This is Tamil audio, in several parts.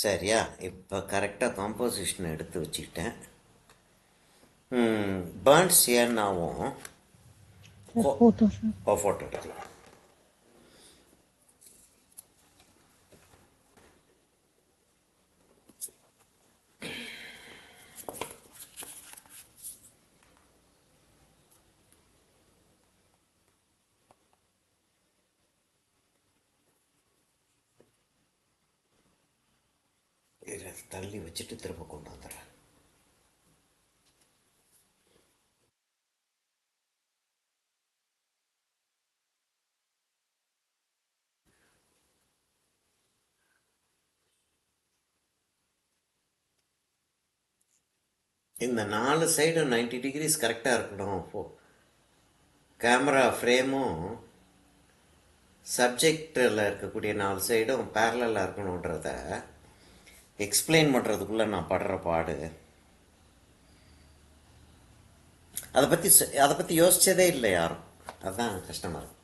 சரியா? இப்போ கரெக்டாக காம்போசிஷன் எடுத்து வச்சுக்கிட்டேன். பேர்ன்ஸ் ஏன்னாவும் சார் ஃபோட்டோ சார். ஃபோட்டோ எடுக்கலாம். இதை தள்ளி வச்சுட்டு திரும்ப கொண்டு வந்துடுறேன். இந்த 4 சைடும் 90 டிகிரிஸ் கரெக்டாக இருக்கணும். கேமரா ஃப்ரேமும் சப்ஜெக்டில் இருக்கக்கூடிய 4 சைடும் பேரலாக இருக்கணுன்றத எக்ஸ்பிளைன் பண்ணுறதுக்குள்ளே நான் படுற பாடு. அதை பற்றி யோசிச்சதே இல்லை யாரும். அதுதான் கஷ்டமாக இருக்கு.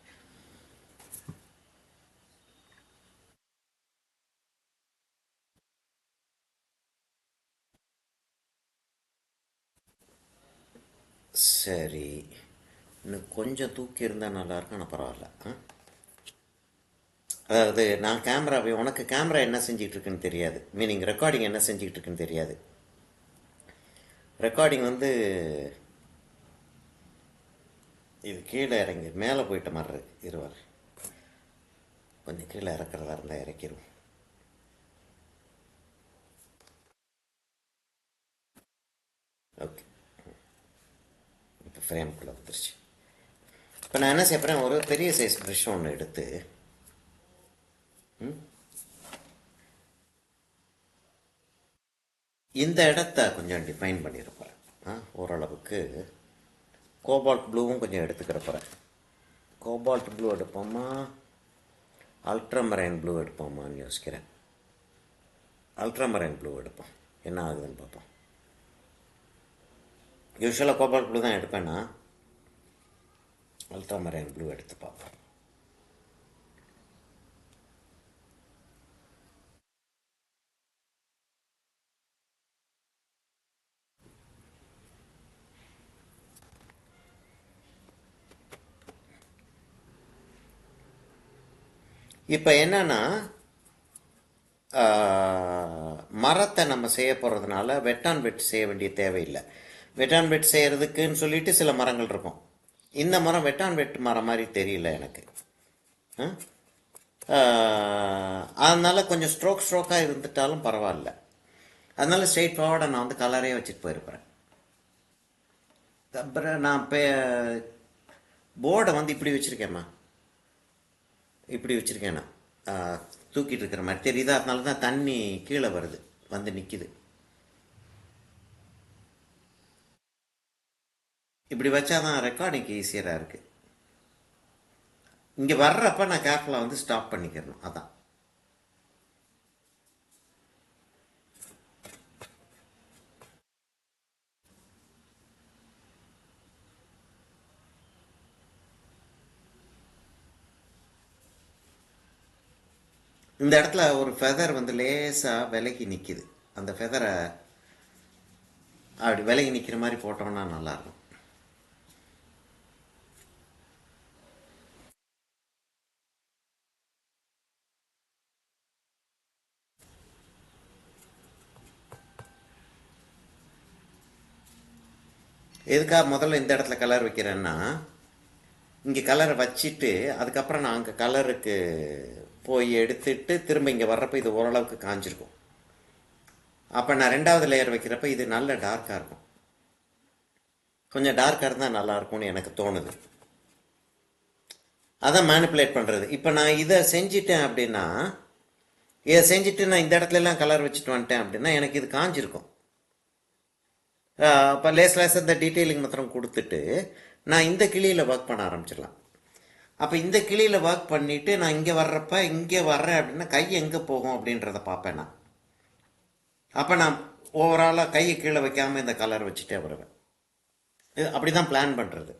சரி, இன்னும் கொஞ்சம் தூக்கி இருந்தால் நல்லாயிருக்கும். ஆனால் பரவாயில்ல. அதாவது நான் கேமராவை உனக்கு கேமரா என்ன செஞ்சிட்டு இருக்குன்னு தெரியாது, மீனிங் ரெக்கார்டிங் என்ன செஞ்சுக்கிட்டு இருக்குன்னு தெரியாது. ரெக்கார்டிங் வந்து இது கீழே இறங்கி மேலே போயிட்ட மாதிரி இருக்கு. இருவார் கொஞ்சம் கீழே இறக்குறதா இருந்தால் இறக்கிடுவோம். ஓகே, இப்போ ஃப்ரேம்குள்ளே வந்துருச்சு. இப்போ நான் என்ன செய்யப்படுறேன், ஒரு பெரிய சைஸ் ப்ரஷ் ஒன்று எடுத்து இந்த இடத்த கொஞ்சம் டிஃபைன் பண்ணியிருப்பேன். ஓரளவுக்கு கோபால்ட் ப்ளூவும் கொஞ்சம் எடுத்துக்கிற போகிறேன். கோபால்ட் ப்ளூ எடுப்போமா, அல்ட்ராமரைன் ப்ளூ எடுப்போமான்னு யோசிக்கிறேன். அல்ட்ராமரைன் ப்ளூ எடுப்போம், என்ன ஆகுதுன்னு பார்ப்போம். யூஸ்வலாக கோபால்ட் ப்ளூ தான் எடுப்பேன்னா, அல்ட்ராமரைன் ப்ளூ எடுத்து பார்ப்போம். இப்போ என்னன்னா, மரத்தை நம்ம செய்ய போகிறதுனால வெட்டான் வெட் செய்ய வேண்டிய தேவையில்லை. வெட்டான் வெட் செய்கிறதுக்குன்னு சொல்லிட்டு சில மரங்கள் இருக்கும். இந்த மரம் வெட்டான் வெட் மரம் மாதிரி தெரியல எனக்கு. அதனால கொஞ்சம் ஸ்ட்ரோக்காக இருந்துட்டாலும் பரவாயில்ல. அதனால ஸ்ட்ரெயிட் ஃபார்வர்டாக நான் வந்து கலரே வச்சுட்டு போயிருப்பேன். அப்புறம் நான் இப்போ போர்டை வந்து இப்படி வச்சுருக்கேம்மா, இப்படி வச்சுருக்கேன் நான். தூக்கிட்டு இருக்கிற மாதிரி தெரியுதா? அதனால தான் தண்ணி கீழே வருது, வந்து நிற்கிது. இப்படி வச்சாதான் ரெக்கார்டிங்க்கு ஈஸியராக இருக்குது. இங்கே வர்றப்ப நான் கேர்ஃபுல்லாக வந்து ஸ்டாப் பண்ணிக்கிறணும். அதான் இந்த இடத்துல ஒரு ஃபெதர் வந்து லேசாக விலகி நிற்கிது. அந்த ஃபெதரை அப்படி விலகி நிற்கிற மாதிரி போட்டோம்னா நல்லாயிருக்கும். எதுக்காக முதல்ல இந்த இடத்துல கலர் வைக்கிறேன்னா, இங்கே கலரை வச்சுட்டு அதுக்கப்புறம் நான் அங்கே கலருக்கு போய் எடுத்துட்டு திரும்ப இங்கே வர்றப்போ இது ஓரளவுக்கு காஞ்சிருக்கும். அப்போ நான் ரெண்டாவது லேயர் வைக்கிறப்ப இது நல்ல டார்க்காக இருக்கும். கொஞ்சம் டார்க்காக இருந்தால் நல்லாயிருக்கும்னு எனக்கு தோணுது. அதான் மேனிப்புலேட் பண்ணுறது. இப்போ நான் இதை செஞ்சிட்டேன் அப்படின்னா, இதை செஞ்சுட்டு நான் இந்த இடத்துல எல்லாம் கலர் வச்சுட்டு வந்துட்டேன் அப்படின்னா எனக்கு இது காஞ்சிருக்கும். அப்போ லேஸ் இந்த டீட்டெயிலிங் மாத்திரம் கொடுத்துட்டு நான் இந்த கிளியில் ஒர்க் பண்ண ஆரம்பிச்சிடலாம். அப்போ இந்த கிளியில் ஒர்க் பண்ணிவிட்டு நான் இங்கே வர்றப்ப இங்கே வர்றேன் அப்படின்னா கை எங்கே போகும் அப்படின்றத பார்ப்பேன் நான். அப்போ நான் ஓவராலாக கையை கீழே வைக்காமல் இந்த கலர் வச்சுட்டே வருவேன். இது அப்படி தான் பிளான் பண்ணுறது.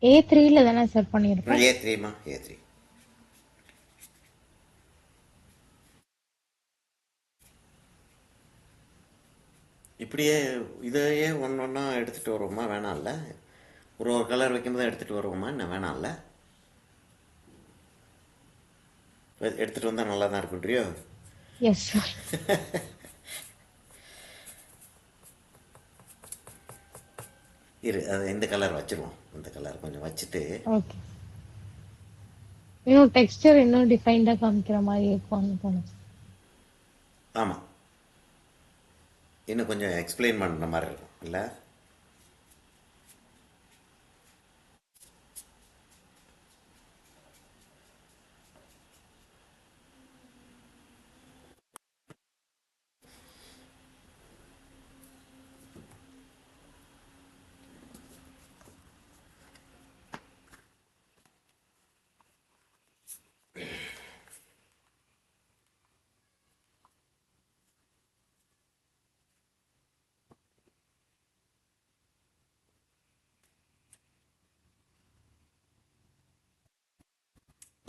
A3ல தானே சார் பண்ணியிருக்கோம். A3மா A3. இப்படியே இதையே ஒன்று ஒன்றா எடுத்துகிட்டு வருவோமா? வேணாம்ல. ஒரு ஒரு கலர் வைக்கும்போது எடுத்துகிட்டு வருவோமா? என்ன வேணாம்ல. எடுத்துகிட்டு வந்தால் நல்லா தான் இருக்குன்றியோ. Yes sir. இரு, அது இந்த கலர் வச்சுருவோம். இந்த கலர் கொஞ்சம் வச்சுட்டு. ஓகே. இன்னும் டெக்ஸ்டர் இன்னும் டிஃபைன்டா காமிக்கிற மாதிரி இருக்கும்னு தோணுச்சு. ஆமாம், இன்னும் கொஞ்சம் எக்ஸ்பிளைன் பண்ணுற மாதிரி இருக்கும் இல்லை?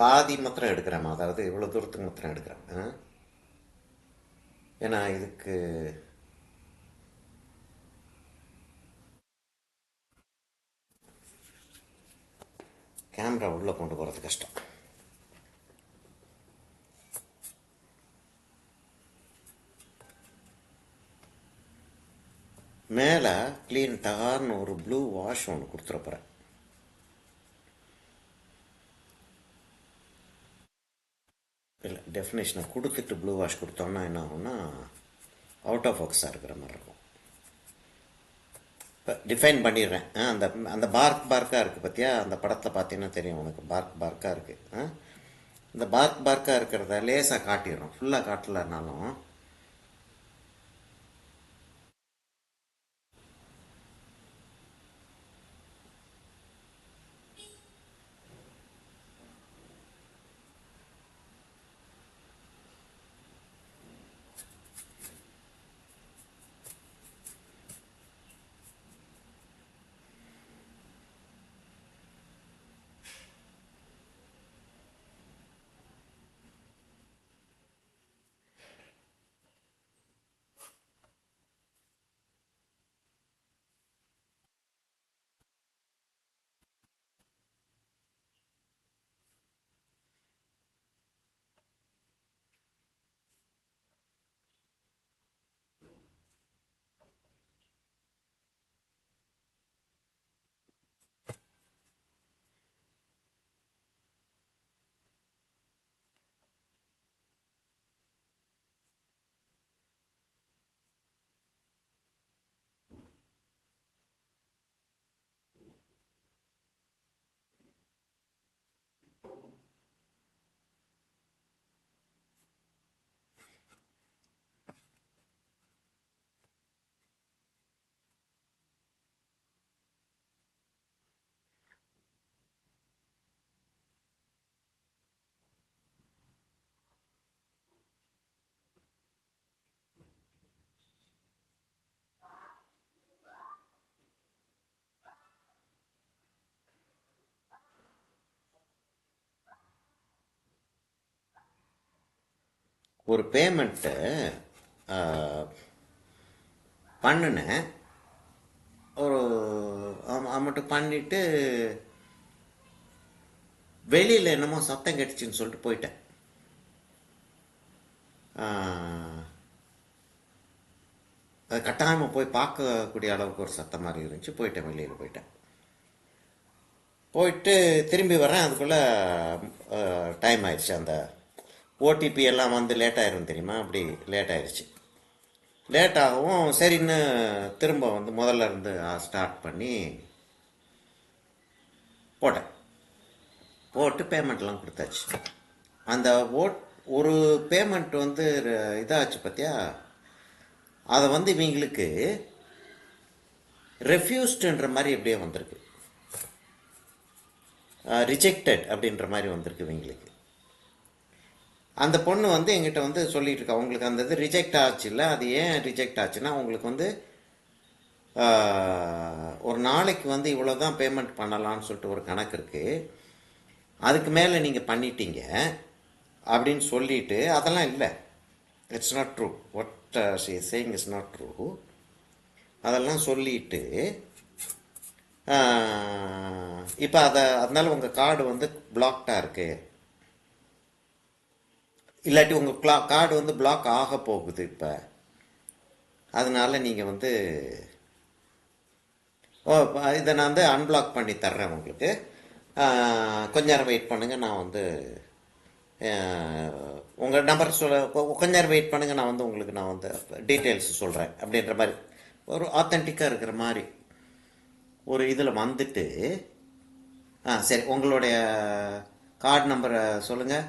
பாதி மாத்திரம் எடுக்கிறேன், அதாவது இவ்வளோ தூரத்துக்கு மாத்திரம் எடுக்கிறேன். ஏன்னா இதுக்கு கேமரா உள்ளே கொண்டு போகிறது கஷ்டம். மேலே க்ளீன் டகார்னு ஒரு ப்ளூ வாஷ் ஒன்று கொடுத்துருப்பறேன். இல்லை, டெஃபினேஷனை கொடுத்துட்டு ப்ளூ வாஷ் கொடுத்தோம்னா என்ன ஆகும்னா அவுட் ஆஃப் ஃபோக்கஸாக இருக்கிற மாதிரி இருக்கும். இப்போ டிஃபைன் பண்ணிடுறேன். அந்த அந்த பார்க்காக இருக்குது பார்த்தியா? அந்த படத்தில் பார்த்தீங்கன்னா தெரியும் உனக்கு, பார்க்காக இருக்குது. இந்த பார்க்காக இருக்கிறத லேசாக காட்டிடுறோம், ஃபுல்லாக காட்டலைனாலும். ஒரு பேமெண்ட்டு பண்ணினேன். ஒரு அமௌண்ட்டு பண்ணிவிட்டு வெளியில் என்னமோ சத்தம் கேட்டுச்சின்னு சொல்லிட்டு போயிட்டேன். அது கட்டாயமாக போய் பார்க்கக்கூடிய அளவுக்கு ஒரு சத்தம் மாதிரி இருந்துச்சு. போயிட்டேன், வெளியில் போயிட்டேன். போயிட்டு திரும்பி வரேன், அதுக்குள்ளே டைம் ஆயிடுச்சு. அந்த ஓடிபி எல்லாம் வந்து லேட் ஆயிரும் தெரியுமா? அப்படி லேட் ஆயிடுச்சு. லேட் ஆகவும் சரின்னு திரும்ப வந்து முதல்ல இருந்து ஸ்டார்ட் பண்ணி போட்டேன். போட்டு பேமெண்ட்லாம் கொடுத்தாச்சு. அந்த ஒரு பேமெண்ட் வந்து இதாச்சு பார்த்தியா? அதை வந்து இவங்களுக்கு ரெஃப்யூஸ்டுன்ற மாதிரி எப்படியே வந்திருக்கு, ரிஜெக்டட் அப்படின்ற மாதிரி வந்திருக்கு இவங்களுக்கு. அந்த பொண்ணு வந்து எங்கிட்ட வந்து சொல்லிட்டு இருக்கா, உங்களுக்கு அந்த இது ரிஜெக்ட் ஆச்சு இல்லை, அது ஏன் ரிஜெக்ட் ஆச்சுன்னா உங்களுக்கு வந்து ஒரு நாளைக்கு வந்து இவ்வளோ தான் பேமெண்ட் பண்ணலான்னு சொல்லிட்டு ஒரு கணக்கு இருக்குது. அதுக்கு மேலே நீங்கள் பண்ணிட்டீங்க அப்படின்னு சொல்லிட்டு அதெல்லாம் இல்லை. It's not true. What she is saying is not true. அதெல்லாம் சொல்லிட்டு இப்போ அதனால உங்கள் கார்டு வந்து பிளாக்டாக இருக்குது. இல்லாட்டி உங்கள் கார்டு வந்து பிளாக் ஆக போகுது இப்போ. அதனால நீங்கள் வந்து இதை நான் வந்து அன்பிளாக் பண்ணி தர்றேன் உங்களுக்கு. கொஞ்ச நேரம் வெயிட் பண்ணுங்கள். நான் வந்து உங்கள் நம்பர் கொஞ்ச நேரம் வெயிட் பண்ணுங்கள். நான் வந்து உங்களுக்கு நான் வந்து டீட்டெயில்ஸ் சொல்கிறேன் அப்படின்ற மாதிரி ஒரு ஆத்தென்டிக்காக இருக்கிற மாதிரி ஒரு இதில் வந்துட்டு. சரி, உங்களுடைய கார்டு நம்பரை சொல்லுங்கள்.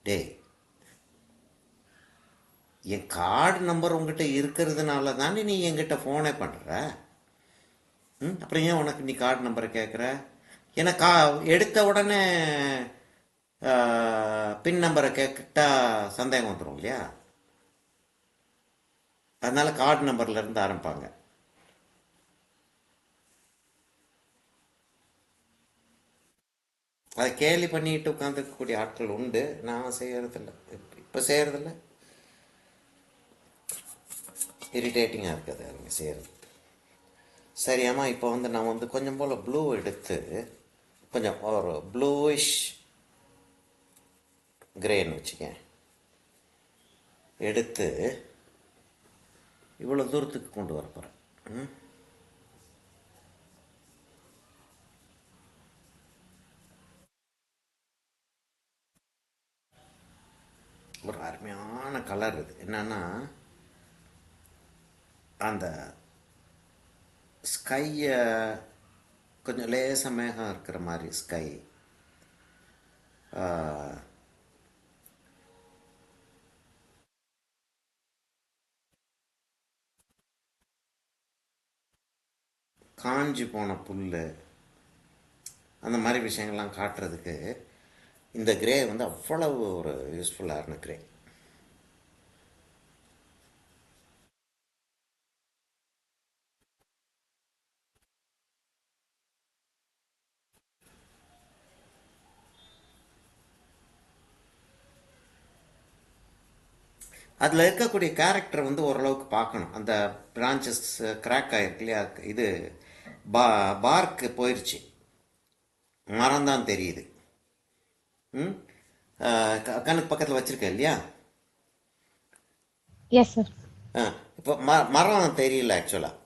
டேய், என் கார்டு நம்பர் உங்ககிட்ட இருக்கிறதுனால தானே நீ என்கிட்ட ஃபோனே பண்ணுற. அப்புறம் ஏன் உனக்கு நீ கார்டு நம்பரை கேட்குற? ஏன்னா எடுத்த உடனே பின் நம்பரை கேட்டா சந்தேகம் வந்துடும் இல்லையா? அதனால கார்டு நம்பர்ல இருந்து ஆரம்பிப்பாங்க. அதை கேலி பண்ணிட்டு உட்காந்துருக்கக்கூடிய ஆட்கள் உண்டு. நான் செய்யறதில்ல, இப்போ செய்யறதில்ல. இரிட்டேட்டிங்காக இருக்குது அவங்க செய்கிறது. சரியாம்மா, இப்போ வந்து நான் வந்து கொஞ்சம் போல் ப்ளூ எடுத்து கொஞ்சம் ஒரு ப்ளூயிஷ் கிரேன்னு வச்சுக்கேன் எடுத்து இவ்வளோ தூரத்துக்கு கொண்டு வர போகிறேன். ஒரு அருமையான கலர் இது. என்னன்னா அந்த ஸ்கையை கொஞ்சம் லேச மேகம் இருக்கிற மாதிரி ஸ்கை, காஞ்சி போன புல், அந்த மாதிரி விஷயங்கள்லாம் காட்டுறதுக்கு இந்த கிரே வந்து அவ்வளவு ஒரு யூஸ்ஃபுல்லான கிரே. அதில் இருக்கக்கூடிய கேரக்டர் வந்து ஓரளவுக்கு பார்க்கணும். அந்த பிரான்ச்சஸ் கிராக் ஆகிருக்கு இல்லையா, இது பார்க்கு போயிடுச்சு, மரம் தான் தெரியுது. ம் கண்ணுக்கு பக்கத்தில் வச்சுருக்கேன் இல்லையா? Yes sir. இப்போ மரம் தெரியல ஆக்சுவலாக.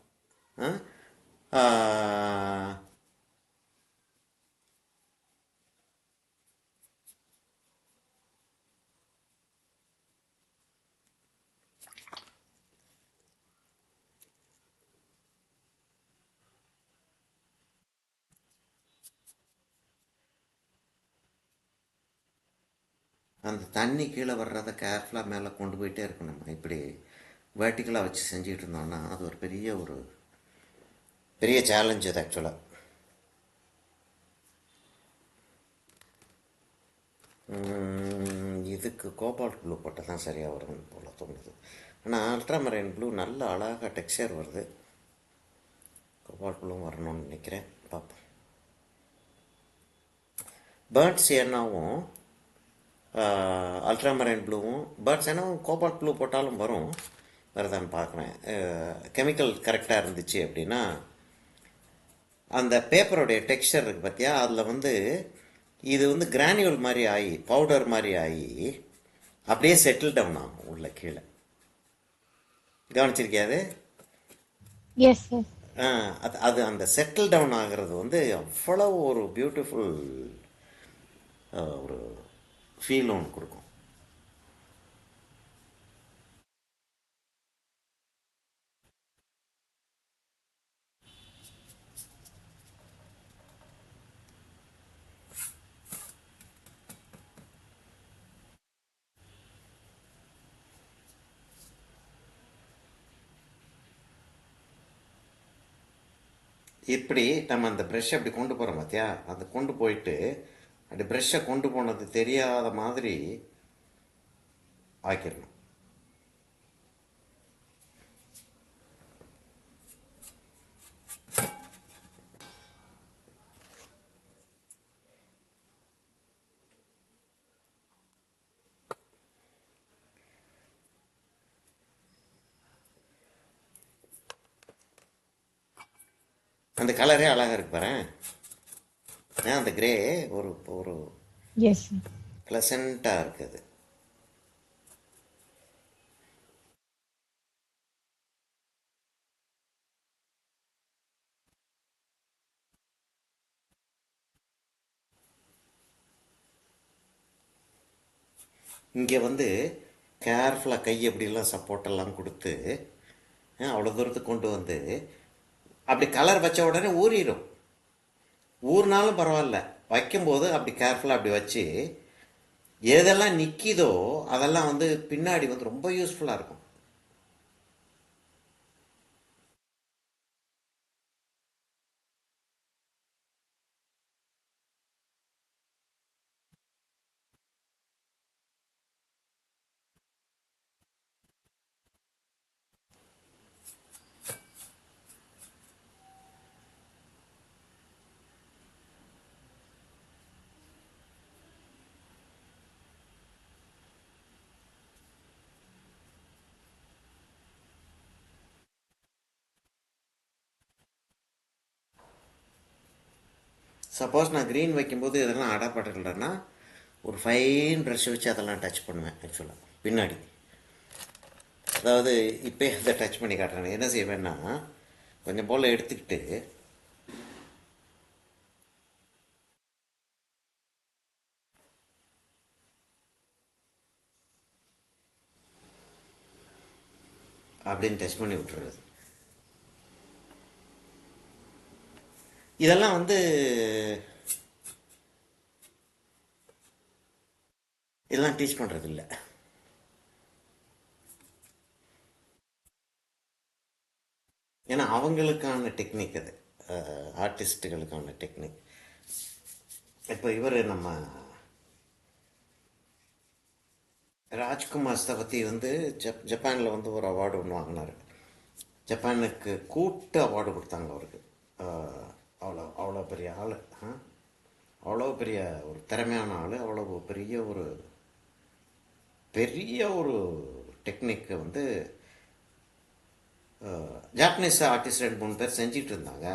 அந்த தண்ணி கீழே வர்றதை கேர்ஃபுல்லாக மேலே கொண்டு போயிட்டே இருக்கணும். இப்படி வேர்ட்டிக்கலாக வச்சு செஞ்சுக்கிட்டு இருந்தோம்னா அது ஒரு பெரிய சேலஞ்ச் அது ஆக்சுவலாக. இதுக்கு கோபால்ட் ப்ளூ போட்டால் தான் சரியாக வரும் போல் தோணுது. ஆனால் அல்ட்ராமரைன் ப்ளூ நல்ல அழகாக டெக்ஸ்சர் வருது. கோபால்ட் ப்ளூவும் வரணும்னு நினைக்கிறேன், பார்ப்போம். பேர்ட்ஸ் என்னாவும் அல்ட்ராமரைன் ப்ளூவும், பேர்ட்ஸ் என்னாவும் கோபால்ட் ப்ளூ போட்டாலும் வரும். வருதான்னு பார்க்குறேன். கெமிக்கல் கரெக்டாக இருந்துச்சு அப்படின்னா அந்த பேப்பருடைய டெக்ஸ்சர் இருக்குது பார்த்தியா, அதில் வந்து இது வந்து கிரானியூல் மாதிரி ஆகி பவுடர் மாதிரி ஆகி அப்படியே செட்டில் டவுன் ஆகும் உள்ள கீழே. கவனிச்சிருக்கியா அது? Yes sir. அது அந்த செட்டில் டவுன் ஆகிறது வந்து அவ்வளோ ஒரு பியூட்டிஃபுல் ஒரு ஃபீல் ஒன்று கொடுக்கும். இப்படி நம்ம அந்த ப்ரெஷ்ஷை அப்படி கொண்டு போகிறோம் பார்த்தியா, அதை கொண்டு போயிட்டு அப்படி ப்ரெஷ்ஷை கொண்டு போனது தெரியாத மாதிரி ஆக்கிடணும். அந்த கலரே அழகாக இருக்கு பாரேன். அந்த கிரே ஒரு ஒரு எஸ் சார். ப்ளசண்ட்டாக இருக்குது. இங்கே வந்து கேர்ஃபுல்லாக கை எப்படிலாம் சப்போர்ட்டெல்லாம் கொடுத்து அவ்வளோ தூரத்துக்கு கொண்டு வந்து அப்படி கலர் வச்ச உடனே ஊறிடும். ஊறினாலும் பரவாயில்ல, வைக்கும்போது அப்படி கேர்ஃபுல்லாக அப்படி வச்சு எதெல்லாம் நிற்கிதோ அதெல்லாம் வந்து பின்னாடி வந்து ரொம்ப யூஸ்ஃபுல்லாக இருக்கும். சப்போஸ் நான் க்ரீன் வைக்கும்போது இதெல்லாம் அடப்படலைன்னா ஒரு ஃபைன் ப்ரஷ் வச்சு அதெல்லாம் டச் பண்ணுவேன் ஆக்சுவலாக பின்னாடி. அதாவது இப்போ அதை டச் பண்ணி காட்டுறேன். என்ன செய்வேன்னா கொஞ்சம் போல் எடுத்துக்கிட்டு அப்படின்னு டச் பண்ணி விட்டுறது. இதெல்லாம் வந்து இதெல்லாம் டீச் பண்ணுறது இல்லை. ஏன்னா அவங்களுக்கான டெக்னிக் அது, ஆர்டிஸ்ட்டுகளுக்கான டெக்னிக். இப்போ இவர் நம்ம ராஜ்குமார் பற்றி வந்து ஜப்பானில் வந்து ஒரு அவார்டு ஒன்று வாங்கினார். ஜப்பானுக்கு கூட்டு அவார்டு கொடுத்தாங்க அவருக்கு. அவ்வளோ அவ்வளோ பெரிய ஆள், அவ்வளோ பெரிய ஒரு திறமையான ஆள், அவ்வளோ பெரிய ஒரு டெக்னிக்கு வந்து ஜாப்பனீஸ் ஆர்டிஸ்ட் 2-3 பேர் செஞ்சிட்டு இருந்தாங்க.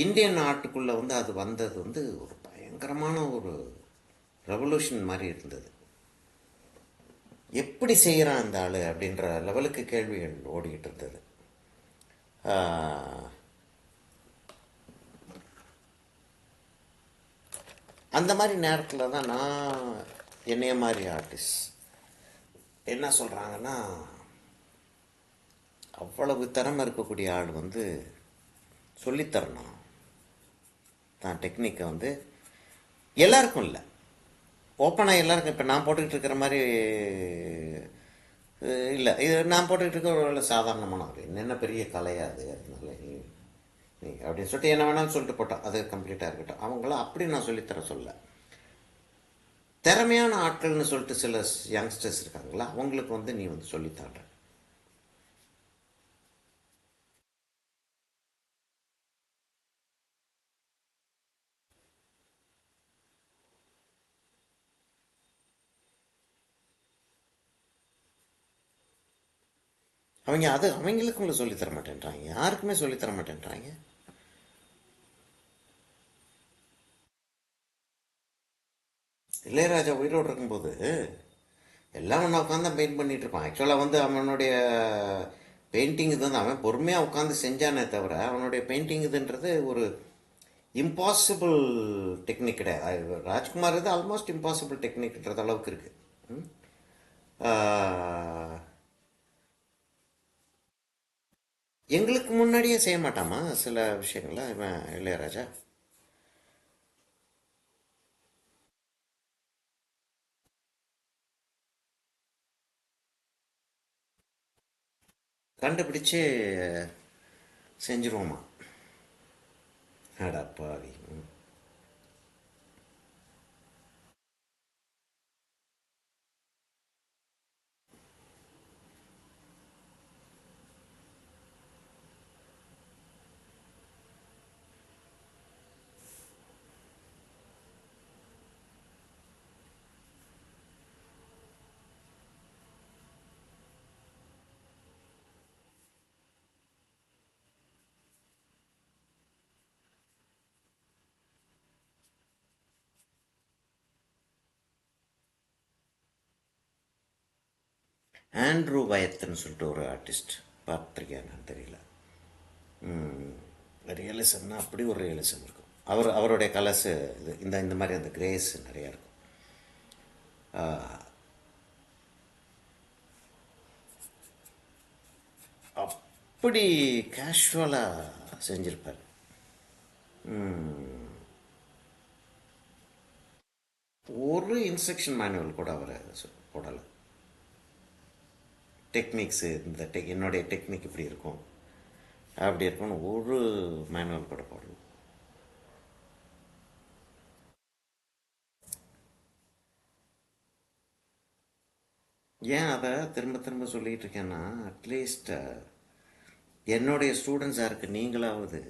இந்தியன் ஆர்ட்டுக்குள்ளே வந்து அது வந்தது வந்து ஒரு பயங்கரமான ஒரு ரெவல்யூஷன் மாதிரி இருந்தது. எப்படி செய்கிறான் அந்த ஆள் அப்படின்ற லெவலுக்கு கேள்விகள் ஓடிக்கிட்டு இருந்தது. அந்த மாதிரி நேரத்தில் தான் நான் என்னைய மாதிரி ஆர்டிஸ்ட் என்ன சொல்கிறாங்கன்னா, அவ்வளவு திறமை இருக்கக்கூடிய ஆள் வந்து சொல்லித்தரணும் தான் டெக்னிக்கை வந்து. எல்லாருக்கும் இல்லை, ஓப்பனாக எல்லாருக்கும். இப்போ நான் போட்டுக்கிட்டு இருக்கிற மாதிரி இல்லை, இது நான் போட்டுக்கிட்டு இருக்க ஒரு சாதாரணமான ஆள். என்னென்ன பெரிய கலையாது, அதனால நீ அப்படின்னு சொல்லிட்டு என்ன வேணாலும் சொல்லிட்டு போட்டான், அது கம்ப்ளீட்டாக இருக்கட்டும். அவங்களாம் அப்படி நான் சொல்லித்தர சொல்ல. திறமையான ஆட்கள்னு சொல்லிட்டு சில யங்ஸ்டர்ஸ் இருக்காங்களா, அவங்களுக்கு வந்து நீ வந்து சொல்லித்தாடுற. அவங்க அது அவங்களுக்குள்ள சொல்லித்தர மாட்டேன்றாங்க, யாருக்குமே சொல்லித்தர மாட்டேன்றாங்க. இளையராஜா உயிரோடு இருக்கும்போது எல்லாம் ஒன்றா உட்காந்து பெயிண்ட் பண்ணிட்டு இருப்பான். ஆக்சுவலாக வந்து அவனுடைய பெயிண்டிங் இது வந்து அவன் பொறுமையாக உட்காந்து செஞ்சானே தவிர, அவனுடைய பெயிண்டிங் இதுன்றது ஒரு இம்பாசிபிள் டெக்னிக் கிடையாது. ராஜ்குமார் இது ஆல்மோஸ்ட் இம்பாசிபிள் டெக்னிக்ன்றது அளவுக்கு இருக்கு. எங்களுக்கு முன்னாடியே செய்ய மாட்டாமா சில விஷயங்கள இவன் இளையராஜா. கண்டுபிடிச்சு செஞ்சிருவோமா? அடப்பாவி. ஆண்ட்ரூ வயத்துன்னு சொல்லிட்டு ஒரு ஆர்டிஸ்ட், பார்த்துருக்கேன் தெரியல. ரியலிசம்னா அப்படி ஒரு ரியலிசம் இருக்கும். அவருடைய கலர்ஸு இது இந்த மாதிரி அந்த கிரேஸ் நிறையா இருக்கும். அப்படி கேஷுவலாக செஞ்சுருப்பார். ஒரு இன்ஸ்ட்ரக்ஷன் மேனுவல் கூட அவர் போடலை. டெக்னிக்ஸு என்னுடைய டெக்னிக் இப்படி இருக்கும் அப்படி இருக்கும்னு ஒரு மேனுவல் கூட போடணும். ஏன் அதை திரும்ப திரும்ப சொல்லிகிட்டு இருக்கேன்னா, அட்லீஸ்ட் என்னுடைய ஸ்டூடெண்ட்ஸாக இருக்க நீங்களாவது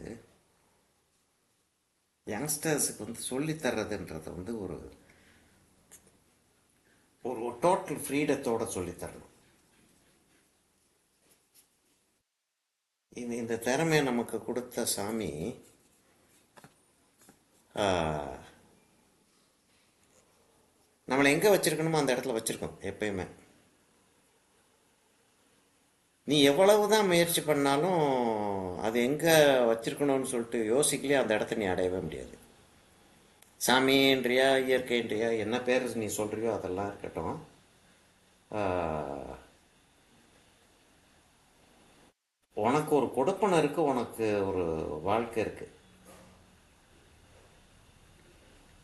யங்ஸ்டர்ஸுக்கு வந்து சொல்லித்தர்றதுன்றது வந்து ஒரு ஒரு டோட்டல் ஃப்ரீடத்தோடு சொல்லித்தரணும். இந்த திறமையை நமக்கு கொடுத்த சாமி நம்மளை எங்கே வச்சுருக்கணுமோ அந்த இடத்துல வச்சுருக்கோம் எப்பயுமே. நீ எவ்வளவு தான் முயற்சி பண்ணாலும் அது எங்கே வச்சுருக்கணும்னு சொல்லிட்டு யோசிக்கலையே அந்த இடத்த நீ அடையவே முடியாது. சாமின்றியா இயற்கைன்றியா என்ன பேர் நீ சொல்கிறியோ அதெல்லாம் இருக்கட்டும். உனக்கு ஒரு கொடுப்பனை இருக்குது, உனக்கு ஒரு வாழ்க்கை இருக்குது.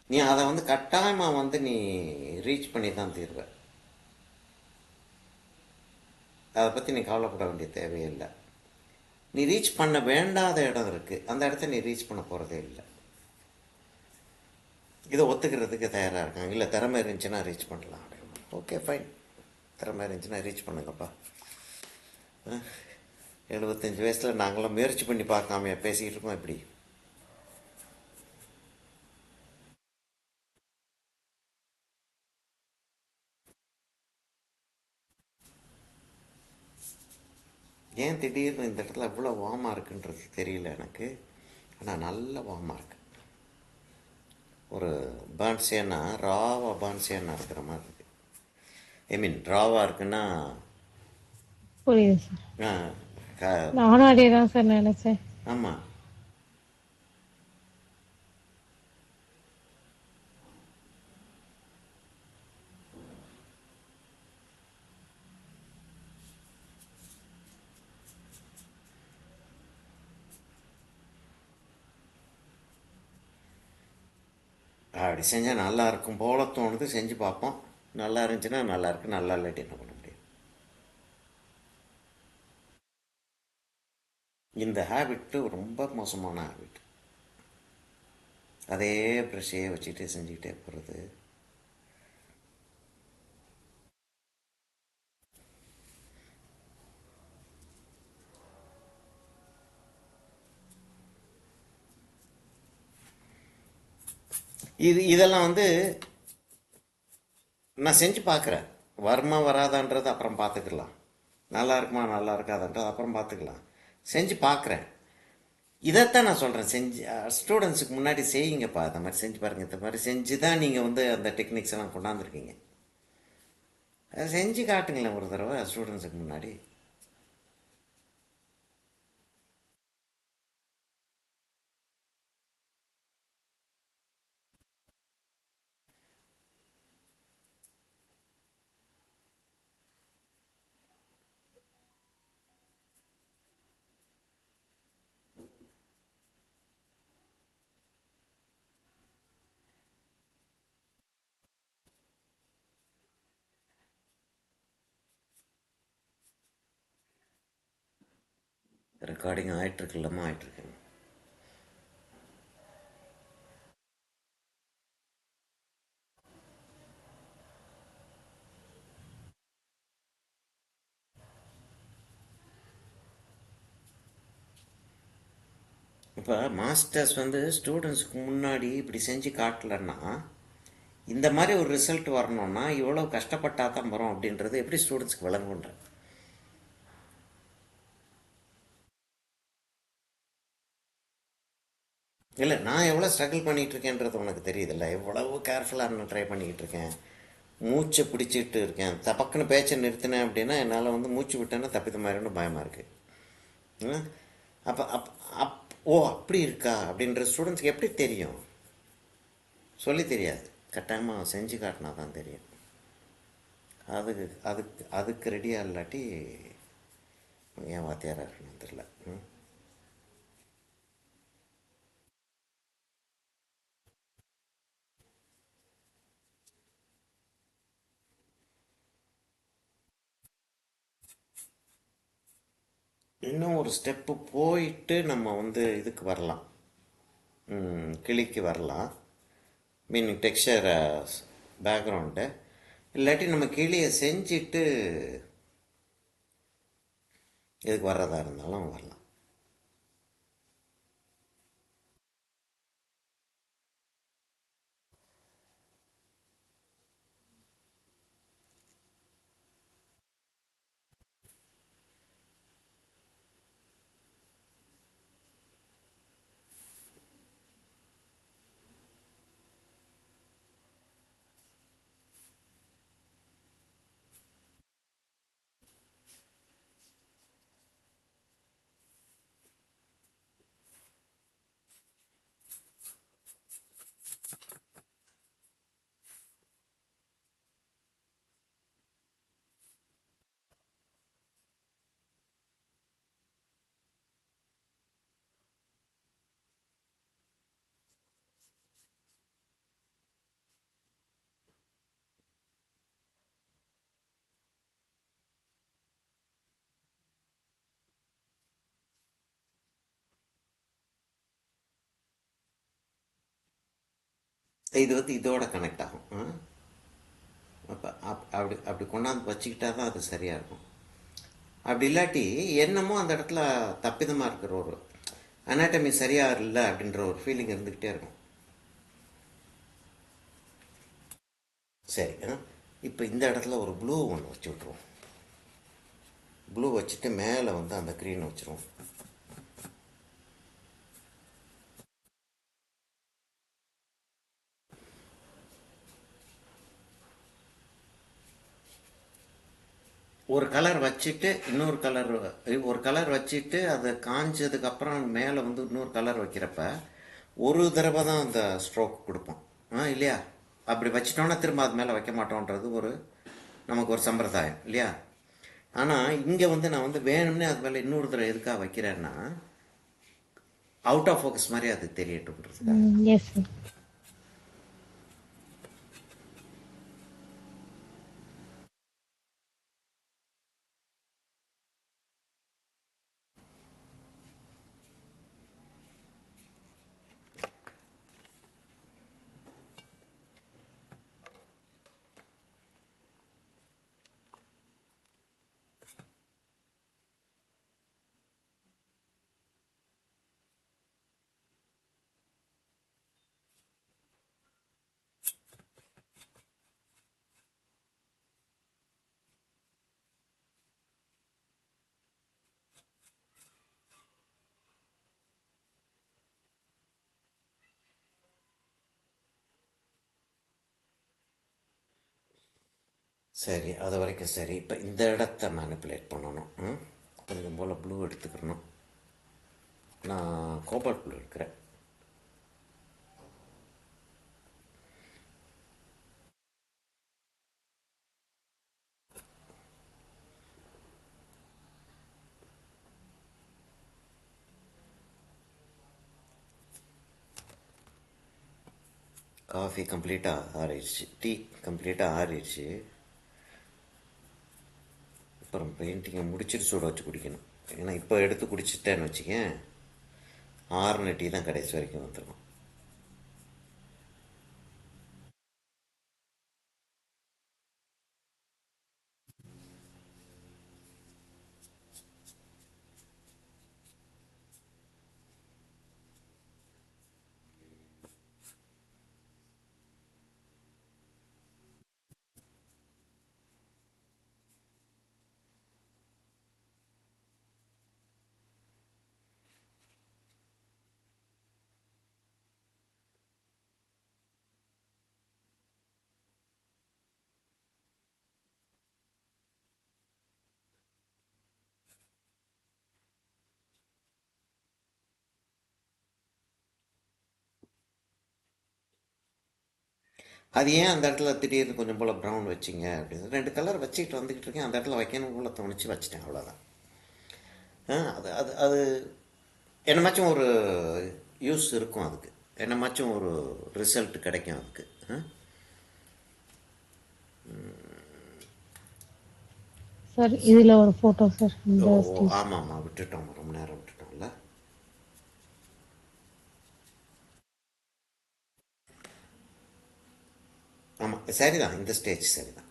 நீ அதை வந்து கட்டாயமாக வந்து நீ ரீச் பண்ணி தான் தீர்வ. அதை பற்றி நீ கவலைப்பட வேண்டிய தேவையில்லை. நீ ரீச் பண்ண வேண்டாத இடம் இருக்குது, அந்த இடத்த நீ ரீச் பண்ண போகிறதே இல்லை. இதை ஒத்துக்கிறதுக்கு தயாராக இருக்காங்க. இல்லை திறமை இருந்துச்சுன்னா ரீச் பண்ணலாம். ஓகே ஃபைன், திறமை இருந்துச்சுன்னா ரீச் பண்ணுங்கப்பா. 75 வயசில் நாங்களாம் முயற்சி பண்ணி பார்க்காம பேசிக்கிட்டு இருக்கோம். எப்படி ஏன் திடீர்னு இந்த இடத்துல இவ்வளோ வார்மாக இருக்குன்றது தெரியல எனக்கு. ஆனால் நல்ல வார்மாக இருக்கு. ஒரு பான்சியன்னா ராவாக பான்சியன்னா இருக்கிற மாதிரி இருக்கு. ஐ மீன் ராவாக இருக்குன்னா புரியுது சார். நானும் அதே தான் சார் நினைச்சேன். ஆமாம். அப்படி செஞ்சால் நல்லா இருக்கும் போல தோணுது. செஞ்சு பார்ப்போம். நல்லா இருந்துச்சுன்னா நல்லா இருக்கு, நல்லா இல்லாட்டி என்ன பண்ண முடியும். இந்த ஹேபிட்டு ரொம்ப மோசமான ஹேபிட். அதே ப்ரெஷ்ஷையே வச்சுக்கிட்டே செஞ்சுக்கிட்டே போகிறது. இதெல்லாம் வந்து நான் செஞ்சு பார்க்குறேன். வருமா வராதான்றது அப்புறம் பார்த்துக்கலாம். நல்லா இருக்குமா நல்லா இருக்காதுன்றது அப்புறம் பார்த்துக்கலாம். செஞ்சு பார்க்குறேன். இதைத்தான் நான் சொல்கிறேன். செஞ்சு ஸ்டூடெண்ட்ஸுக்கு முன்னாடி செய்யுங்கப்பா. இந்த மாதிரி செஞ்சு பாருங்கள். இந்த மாதிரி செஞ்சு தான் நீங்கள் வந்து அந்த டெக்னிக்ஸ் எல்லாம் கொண்டாந்துருக்கீங்க. அதை செஞ்சு காட்டுங்களேன் ஒரு தடவை ஸ்டூடெண்ட்ஸுக்கு முன்னாடி. ரெக்கார்டிங் ஆகிட்டுருக்குல்லம்மா ஆகிட்டுருக்கு. இப்போ மாஸ்டர்ஸ் வந்து ஸ்டூடெண்ட்ஸுக்கு முன்னாடி இப்படி செஞ்சு காட்டலன்னா இந்த மாதிரி ஒரு ரிசல்ட் வரணும்னா இவ்வளோ கஷ்டப்பட்டா தான் வரும் அப்படின்றது எப்படி ஸ்டூடெண்ட்ஸ்க்கு விளங்குன்ற. இல்லை நான் எவ்வளோ ஸ்ட்ரகிள் பண்ணிகிட்டு இருக்கேன்றது உனக்கு தெரியுதில்ல. எவ்வளவு கேர்ஃபுல்லாக நான் ட்ரை பண்ணிக்கிட்டு இருக்கேன். மூச்சை பிடிச்சிட்டு இருக்கேன். தப்பக்குன்னு பேச்சை நிறுத்தினேன் அப்படின்னா என்னால் வந்து மூச்சு விட்டேன்னா தப்பித்த மாதிரின்னு பயமாக இருக்குது. அப்போ அப் ஓ அப்படி இருக்கா அப்படின்ற ஸ்டூடெண்ட்ஸ்க்கு எப்படி தெரியும்? சொல்லி தெரியாது. கட்டாயமாக செஞ்சு காட்டினா தான் தெரியும். அதுக்கு ரெடியாக இல்லாட்டி ஏன் வாத்தியாராக இருக்கணும் தெரியல. இன்னும் ஒரு ஸ்டெப்பு போயிட்டு நம்ம வந்து இதுக்கு வரலாம். கிளிக்கு வரலாம். Meaning texture background. இல்லாட்டி நம்ம கிளியை செஞ்சுட்டு இதுக்கு வர்றதா இருந்தாலும் வரலாம். இது வந்து இதோட கனெக்ட் ஆகும். அப்போ அப்படி அப்படி கொண்டாந்து வச்சுக்கிட்டா தான் அது சரியாக இருக்கும். அப்படி இல்லாட்டி என்னமோ அந்த இடத்துல தப்பிதமாக இருக்கிற ஒரு அனாட்டமி சரியாக இல்லை அப்படின்ற ஒரு ஃபீலிங் இருந்துக்கிட்டே இருக்கும். சரி, இப்போ இந்த இடத்துல ஒரு ப்ளூ ஒன்று வச்சு விட்ருவோம். ப்ளூ வச்சுட்டு மேலே வந்து அந்த க்ரீன் வச்சுருவோம். ஒரு கலர் வச்சுட்டு இன்னொரு கலர், ஒரு கலர் வச்சுட்டு அதை காஞ்சதுக்கப்புறம் மேலே வந்து இன்னொரு கலர் வைக்கிறப்ப ஒரு தடவை தான் அந்த ஸ்ட்ரோக் கொடுப்போம். இல்லையா? அப்படி வச்சிட்டோன்னா திரும்ப அது மேலே வைக்க மாட்டோன்றது ஒரு நமக்கு ஒரு சம்பிரதாயம் இல்லையா? ஆனால் இங்கே வந்து நான் வந்து வேணும்னே அது மேலே இன்னொரு தடவை எதுக்காக வைக்கிறேன்னா அவுட் ஆஃப் ஃபோக்கஸ் மாதிரி அது தெரியட்டும்ன்றதுக்காக. Yes sir. சரி, அது வரைக்கும் சரி. இப்போ இந்த இடத்த மேனிப்புலேட் பண்ணணும். கொஞ்சம் போல் ப்ளூ எடுத்துக்கணும். நான் கோபால்ட் ப்ளூ எடுக்கிறேன். காஃபி கம்ப்ளீட்டாக ஆறிடுச்சு, டீ கம்ப்ளீட்டாக ஆறிடுச்சு. அப்புறம் பெயிண்டிங்கை முடிச்சுட்டு சூட வச்சு குடிக்கணும். ஏன்னா இப்போ எடுத்து குடிச்சிட்டேன்னு வச்சுக்கேன், ஆறுன டீ தான் கடைசி வரைக்கும் வந்துடும். அது ஏன் அந்த இடத்துல திடீர்னு கொஞ்சம் போல் ப்ரௌன் வச்சிங்க அப்படின்னு 2 கலர் வச்சுக்கிட்டு வந்துக்கிட்டு இருக்கேன். அந்த இடத்துல வைக்கணும் போல தோணுச்சு, வச்சுட்டேன், அவ்வளோதான். அது அது அது என்னமாச்சும் ஒரு யூஸ் இருக்கும் அதுக்கு, என்னமாச்சும் ஒரு ரிசல்ட் கிடைக்கும் அதுக்கு. சார் இதுல ஒரு போட்டோ சார், ஓ இந்த ஓ ஸ்டேஜ். ஆமாம் ஆமாம், விட்டுட்டோம், ரொம்ப நேரம் விட்டுட்டோம்ல. ஆமாம், சரிதான், இந்த ஸ்டேஜ் சரிதான்.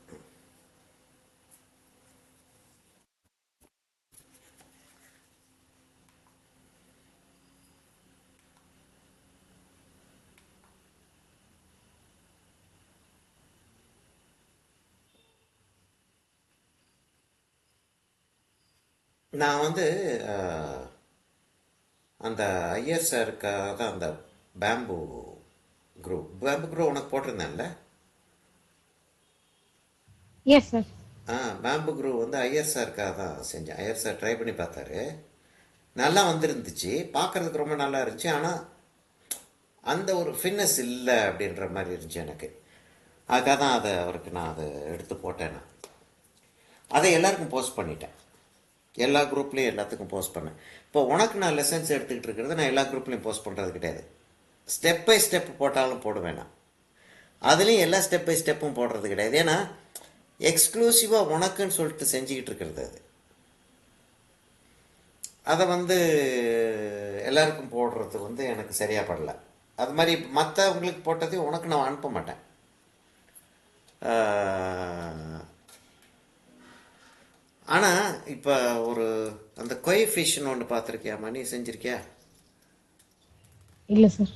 நான் வந்து அஹ், அந்த ஐயர் சாருக்காக தான் அந்த பேம்பு பேம்பு க்ரோ உனக்கு போட்டிருந்தேன்ல. Yes sir. பேம்பு க்ரூ வந்து ஐயர் சாருக்காக தான் செஞ்சேன். ஐயர் சார் ட்ரை பண்ணி பார்த்தாரு, நல்லா வந்துருந்துச்சு, பார்க்குறதுக்கு ரொம்ப நல்லா இருந்துச்சு. ஆனால் அந்த ஒரு ஃபிட்னஸ் இல்லை அப்படின்ற மாதிரி இருந்துச்சு எனக்கு. அதுக்காக தான் அதை அவருக்கு நான் அதை எடுத்து போட்டேன். நான் அதை எல்லாருக்கும் போஸ்ட் பண்ணிட்டேன், எல்லா குரூப்லேயும் எல்லாத்துக்கும் போஸ்ட் பண்ணேன். இப்போ உனக்கு நான் லெசன்ஸ் எடுத்துக்கிட்டு இருக்கிறது நான் எல்லா குரூப்லேயும் போஸ்ட் பண்ணுறது கிடையாது. ஸ்டெப் பை ஸ்டெப் போட்டாலும் போடுவேன் நான். அதுலேயும் எல்லா ஸ்டெப் பை ஸ்டெப்பும் போடுறது கிடையாது. ஏன்னா எக்ஸ்க்ளூசிவாக உனக்குன்னு சொல்லிட்டு செஞ்சுக்கிட்டு இருக்கிறது அது. அதை வந்து எல்லாருக்கும் போடுறது வந்து எனக்கு சரியாக படல. அது மாதிரி மற்றவங்களுக்கு போட்டதையும் உனக்கு நான் அனுப்ப மாட்டேன். ஆனால் இப்போ ஒரு அந்த கொய் ஃபிஷ்னு ஒன்று பார்த்துருக்கியாம்மா, நீ செஞ்சுருக்கியா? இல்ல சார்.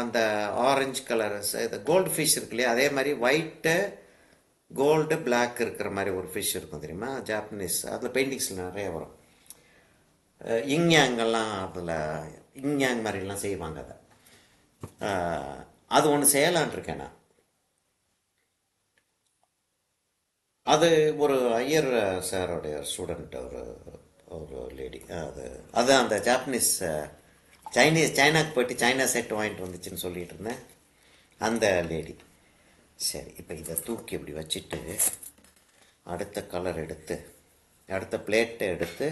அந்த ஆரஞ்சு கலர் இந்த கோல்டு ஃபிஷ் இருக்கு இல்லையா, அதே மாதிரி ஒயிட்டு கோல்டு பிளாக் இருக்கிற மாதிரி ஒரு ஃபிஷ் இருக்கும் தெரியுமா, ஜாப்பனீஸ். அதில் பெயிண்டிங்ஸில் நிறைய வரும். இங்யாங்கெல்லாம் அதில் இங்யாங் மாதிரிலாம் செய்வாங்க அதை. அது ஒன்று செய்யலான் இருக்கேன் நான். அது ஒரு ஐயர் சாரோடைய ஸ்டூடெண்ட், ஒரு ஒரு லேடி. அது அந்த ஜாப்பனீஸ் சைனாக்கு போயிட்டு சைனா செட் வாங்கிட்டு வந்துச்சுன்னு சொல்லிட்டு இருந்தேன், அந்த லேடி. சரி, இப்போ இதை தூக்கி இப்படி வச்சுட்டு அடுத்த கலர் எடுத்து, அடுத்த பிளேட்டை எடுத்து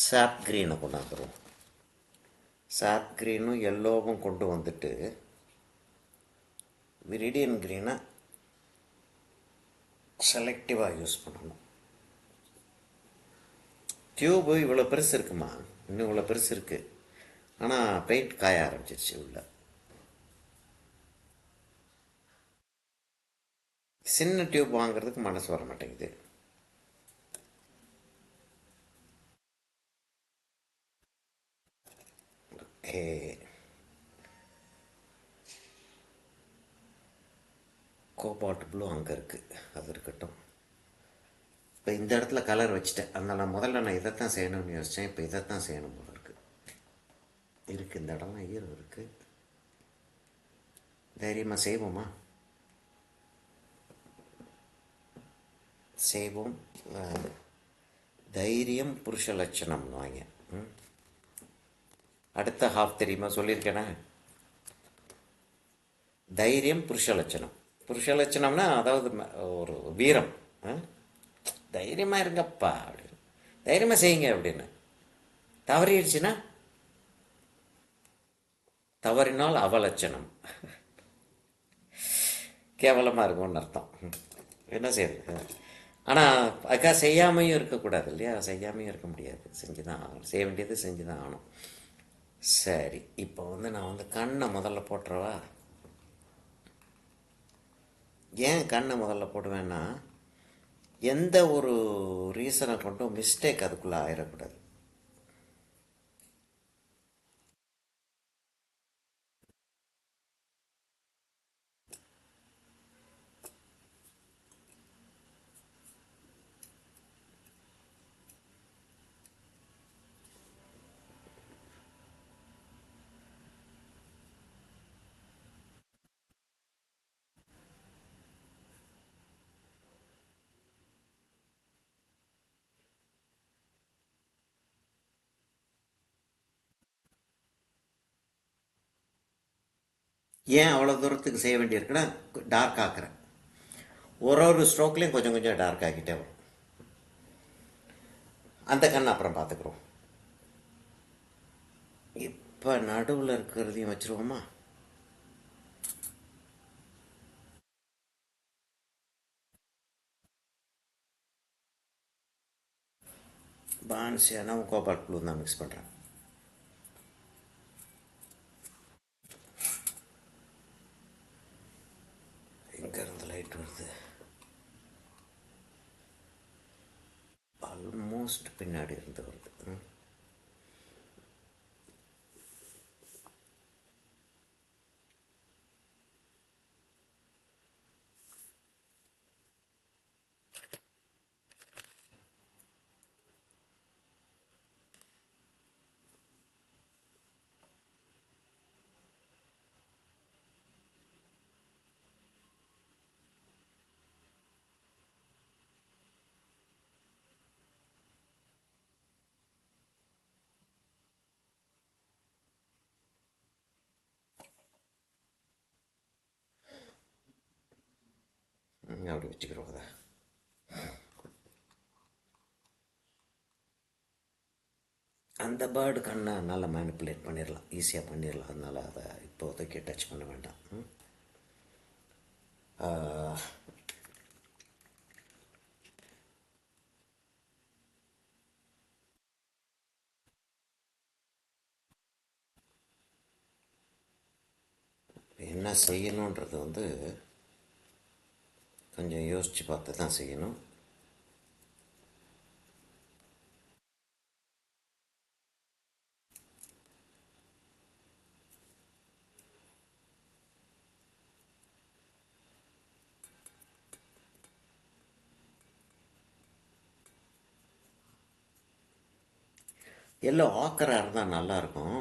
சாப் க்ரீனை கொண்டாந்துருவோம். சாப் க்ரீனும் எல்லோவும் கொண்டு வந்துட்டு விரிடியன் க்ரீனை செலக்டிவாக யூஸ் பண்ணணும். டியூபு இவ்வளோ பெருசு இருக்குமா, இன்னும் இவ்வளோ பெருசு இருக்குது. ஆனால் பெயிண்ட் காய ஆரம்பிச்சிருச்சு உள்ள. சின்ன டியூப் வாங்குறதுக்கு மனசு வர மாட்டேங்குது. ஓகே, கோபால்ட் ப்ளூ அங்கே இருக்குது, அது இருக்கட்டும். இப்போ இந்த இடத்துல கலர் வச்சுட்டேன். அதனால் நான் இதைத்தான் செய்யணும்னு யோசித்தேன், இப்போ இதைத்தான் செய்யணும் போல இருக்குது. இந்த இடம்லாம் ஈரம் இருக்குது. தைரியமாக செய்வோமா? செய்வோம். தைரியம் புருஷ லட்சணம்னு வாங்க. அடுத்த ஹாஃப் தெரியுமா சொல்லியிருக்கேனே, தைரியம் புருஷ லட்சணம். புருஷ லட்சணம்னா அதாவது ஒரு வீரம். தைரியமாக இருங்கப்பா அப்படின்னு, தைரியமாக செய்யுங்க அப்படின்னு. தவறிடுச்சுன்னா தவறினால் அவலட்சணம், கேவலமாக இருக்கும்னு அர்த்தம். என்ன செய்யுது? ஆனால் அதுக்காக செய்யாமையும் இருக்கக்கூடாது இல்லையா, செய்யாமையும் இருக்க முடியாது, செஞ்சு தான் ஆகணும். செய்ய வேண்டியது செஞ்சு தான் ஆகணும். சரி, இப்போ வந்து நான் வந்து கண்ணை முதல்ல போட்டுறவா? ஏன் கண்ணை முதல்ல போடுவேன்னா, எந்த ஒரு ரீசனை கொண்டும் மிஸ்டேக் அதுக்குள்ளே ஆயிடக்கூடாது. ஏன் அவ்வளோ தூரத்துக்கு செய்ய வேண்டியிருக்குன்னா டார்க் ஆக்குறேன். ஒரு ஒரு ஸ்ட்ரோக்லேயும் கொஞ்சம் கொஞ்சம் டார்க் ஆக்கிட்டே வரும். அந்த கண்ணை அப்புறம் பார்த்துக்குறோம். இப்போ நடுவில் இருக்கிறதையும் வச்சுருவோமா? பான்சியானா கோபால் ப்ளூ தான் மிக்ஸ் பண்ணுறேன். எங்கேருந்து லைட் வருது? ஆல்மோஸ்ட் பின்னாடி இருந்து வருது. அப்படி வச்சுக்கிறோம் அதை. அந்த பேர்டு கண்ணை நல்லா மேனிப்புலேட் பண்ணிடலாம், ஈஸியாக பண்ணிடலாம். அதனால் அதை இப்போதைக்கு டச் பண்ண வேண்டாம். என்ன செய்யணுன்றது கொஞ்சம் யோசித்து பார்த்து தான் செய்யணும். எல்லோ ஆக்கராக இருந்தால் நல்லாயிருக்கும்.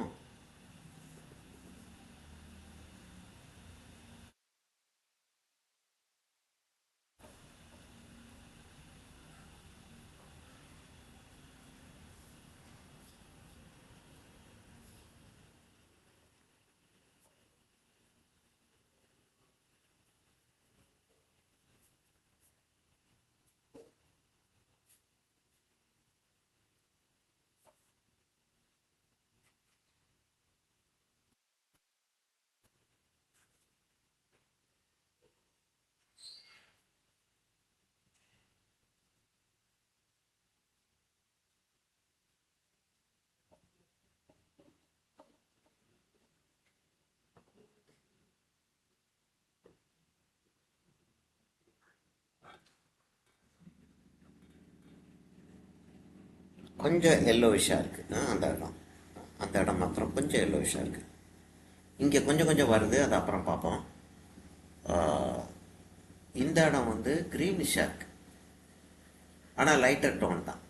கொஞ்சம் எல்லோவிஷாக இருக்குது அந்த இடம் மாத்திரம் கொஞ்சம் எல்லோவிஷாக இருக்குது. இங்கே கொஞ்சம் கொஞ்சம் வருது, அது அப்புறம் பார்ப்போம். இந்த இடம் க்ரீனிஷாக இருக்குது, ஆனால் லைட்டர் டோன் தான்.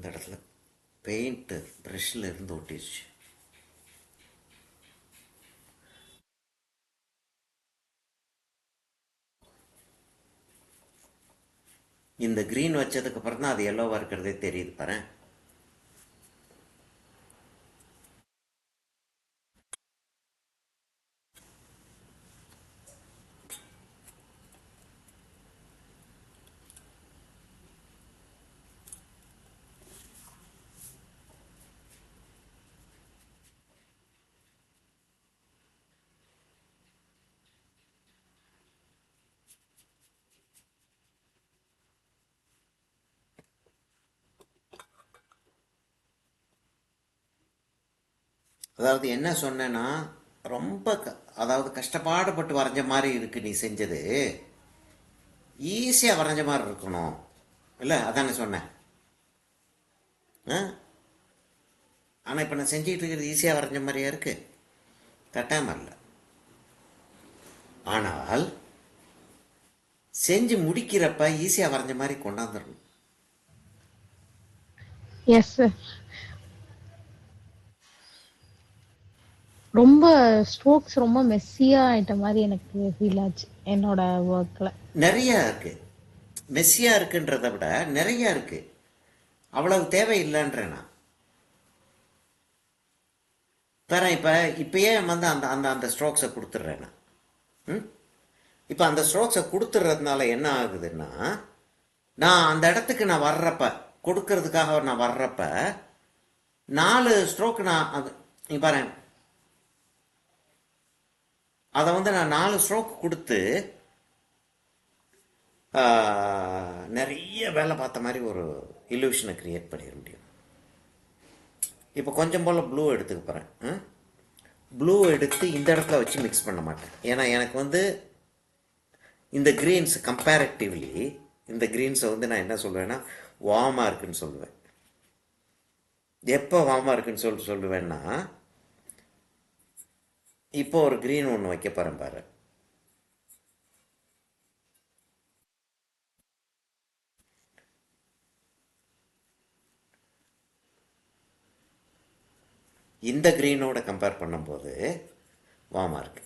இந்த இடத்துல பெயிண்ட்டு ப்ரெஷ்ஷில் இருந்து ஒட்டிடுச்சு. இந்த க்ரீன் வச்சதுக்கப்புறம் தான் அது எல்லோவாக இருக்கிறதே தெரியுது பாரு. அதாவது என்ன சொன்னேன்னா, ரொம்ப அதாவது கஷ்டப்பாடுபட்டு வரைஞ்ச மாதிரி இருக்குது நீ செஞ்சது. ஈஸியாக வரைஞ்ச மாதிரி இருக்கணும் இல்லை? அதானே சொன்னேன். ஆனால் இப்போ நான் செஞ்சுக்கிட்டு இருக்கிறது ஈஸியாக வரைஞ்ச மாதிரியா இருக்குது? கட்டாமல் இல்லை. ஆனால் செஞ்சு முடிக்கிறப்ப ஈஸியாக வரைஞ்ச மாதிரி கொண்டாந்துடணும். Yes sir. ரொம்ப ஸ்ட்ரோக்ஸ் ரொம்ப மெஸ்ஸியா ஆயிட்ட மாதிரி எனக்கு ஃபீல் ஆச்சு என்னோட ஒர்க்ல. நிறைய இருக்கு. மெஸ்ஸியாக இருக்குன்றதை விட நிறைய இருக்கு. அவ்வளவு தேவையில்லைன்றேன் நான். வேற இப்போ இப்பயே வந்து அந்த அந்த அந்த ஸ்ட்ரோக்ஸை கொடுத்துட்றேன் நான். ம் இப்போ அந்த ஸ்ட்ரோக்ஸை கொடுத்துட்றதுனால என்ன ஆகுதுன்னா, நான் அந்த இடத்துக்கு நான் வர்றப்ப, கொடுக்கறதுக்காக நான் வர்றப்ப 4 ஸ்ட்ரோக் நான் அது நீ பாரு, அதை வந்து நான் 4 ஸ்ட்ரோக் கொடுத்து நிறைய வேலை பார்த்த மாதிரி ஒரு இல்யூஷனை கிரியேட் பண்ணிட முடியும். இப்போ கொஞ்சம் போல் ப்ளூ எடுத்துக்க போகிறேன். ப்ளூ எடுத்து இந்த இடத்துல வச்சு மிக்ஸ் பண்ண மாட்டேன். ஏன்னா எனக்கு வந்து இந்த க்ரீன்ஸ் கம்பேரிட்டிவ்லி இந்த க்ரீன்ஸை வந்து நான் என்ன சொல்லுவேன்னா வார்மாக இருக்குன்னு சொல்லுவேன். எப்போ வார்மாக இருக்குன்னு சொல்லுவேன்னா, இப்போ ஒரு க்ரீன் ஒன்று வைக்க போகிறேன் பாரு. இந்த க்ரீனோட கம்பேர் பண்ணும்போது வார்மாக இருக்கு.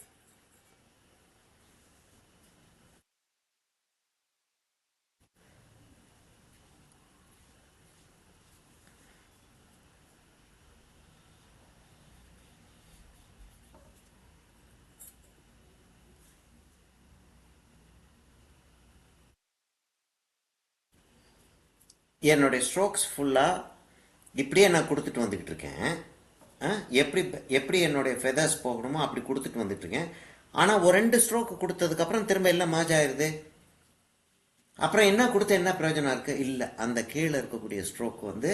என்னுடைய ஸ்ட்ரோக்ஸ் ஃபுல்லாக இப்படியே நான் கொடுத்துட்டு வந்துக்கிட்டு இருக்கேன். எப்படி எப்படி என்னுடைய ஃபெதர்ஸ் போகணுமோ அப்படி கொடுத்துட்டு வந்துட்டுருக்கேன். ஆனால் ஒரு 2 ஸ்ட்ரோக்கு கொடுத்ததுக்கப்புறம் திரும்ப எல்லாம் மேட்ச் ஆயிடுது. அப்புறம் என்ன கொடுத்து என்ன பிரயோஜனம் இருக்குது? இல்லை, அந்த கீழே இருக்கக்கூடிய ஸ்ட்ரோக் வந்து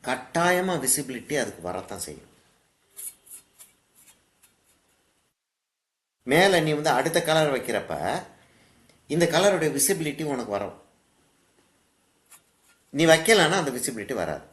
கட்டாயமாக விசிபிலிட்டி அதுக்கு வரத்தான் செய்யும். மேலே நீ வந்து அடுத்த கலர் வைக்கிறப்ப இந்த கலருடைய விசிபிலிட்டி உனக்கு வரும். நீ வைக்கலன்னா அந்த விசிபிலிட்டி வராது.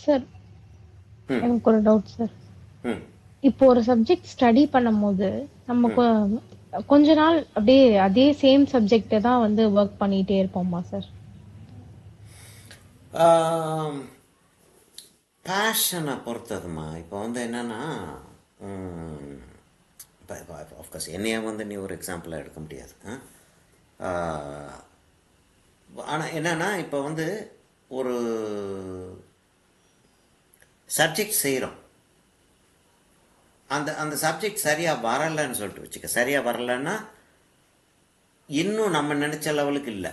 சார், ம் எனக்கு ஒரு டவுட் சார். ம் இப்போ ஒரு சப்ஜெக்ட் ஸ்டடி பண்ணும்போது நம்ம கொஞ்ச நாள் அப்படியே அதே சேம் சப்ஜெக்டை தான் வந்து ஒர்க் பண்ணிட்டே இருப்போமா சார்? பேஷனை பொறுத்ததுமா. இப்போ வந்து என்னென்னா, இப்போ ஆஃப்கோர்ஸ் என்னைய வந்து நீ ஒரு எக்ஸாம்பிளாக எடுக்க முடியாது. ஆனால் என்னென்னா, இப்போ வந்து ஒரு சப்ஜெக்ட் செய்கிறோம். அந்த அந்த சப்ஜெக்ட் சரியாக வரலைன்னு சொல்லிட்டு வச்சுக்க. சரியாக வரலைன்னா இன்னும் நம்ம நினச்ச லெவலுக்கு இல்லை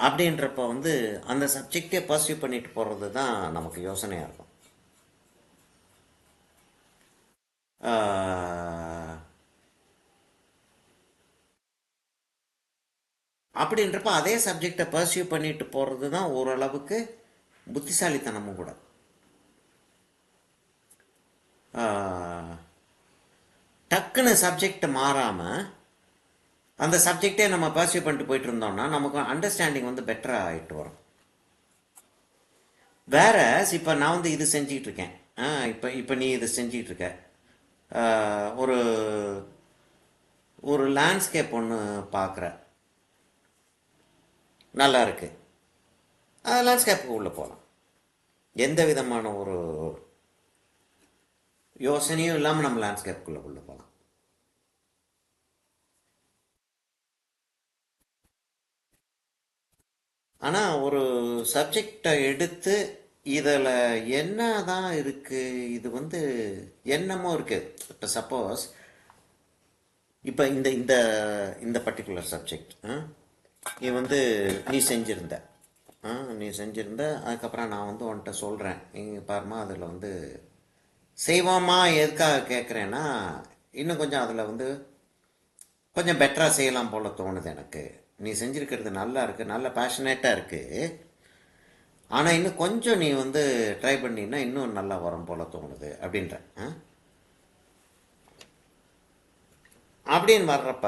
அப்படின்றப்ப வந்து அந்த சப்ஜெக்டே பர்சியூ பண்ணிட்டு போகிறது தான் நமக்கு யோசனையாக இருக்கும். அப்படின்றப்ப அதே சப்ஜெக்டை பர்சியூ பண்ணிட்டு போகிறது தான் ஓரளவுக்கு புத்திசாலித்தனமும் கூட. டக்குன்னு சப்ஜெக்ட் மாறாமல் அந்த சப்ஜெக்டே நம்ம பர்சியூ பண்ணிட்டு போயிட்டு இருந்தோம்னா நமக்கு அண்டர்ஸ்டாண்டிங் வந்து பெட்டராக ஆகிட்டு வரும். வேற இப்போ நான் வந்து இது செஞ்சிகிட்டு இருக்கேன். இப்போ இப்போ நீ இது செஞ்சிகிட்டு இருக்க. ஒரு ஒரு லேண்ட்ஸ்கேப் ஒன்று பார்க்குற, நல்லா இருக்கு. லேண்ட்ஸ்கேப்புக்கு உள்ளே போகலாம். எந்த விதமான ஒரு யோசனையும் இல்லாமல் நம்ம லேண்ட்ஸ்கேப்புக்குள்ளே போகலாம். ஆனால் ஒரு சப்ஜெக்டை எடுத்து இதில் என்ன தான் இருக்குது, இது வந்து என்னமோ இருக்குது. இப்போ சப்போஸ் இப்போ இந்த இந்த இந்த பர்டிகுலர் சப்ஜெக்ட் நீ வந்து நீ செஞ்சிருந்த நீ செஞ்சிருந்த அதுக்கப்புறம் நான் வந்து உன்கிட்ட சொல்கிறேன், இங்கே பாருமா அதில் வந்து செய்வோமா. எதுக்காக கேட்குறேன்னா, இன்னும் கொஞ்சம் அதில் வந்து கொஞ்சம் பெட்டராக செய்யலாம் போல தோணுது எனக்கு. நீ செஞ்சுருக்கிறது நல்லா இருக்குது, நல்ல பேஷனேட்டாக இருக்குது. ஆனால் இன்னும் கொஞ்சம் நீ வந்து ட்ரை பண்ணினா இன்னும் நல்லா வரும் போல தோணுது அப்படின்ற அப்படின்னு வர்றப்ப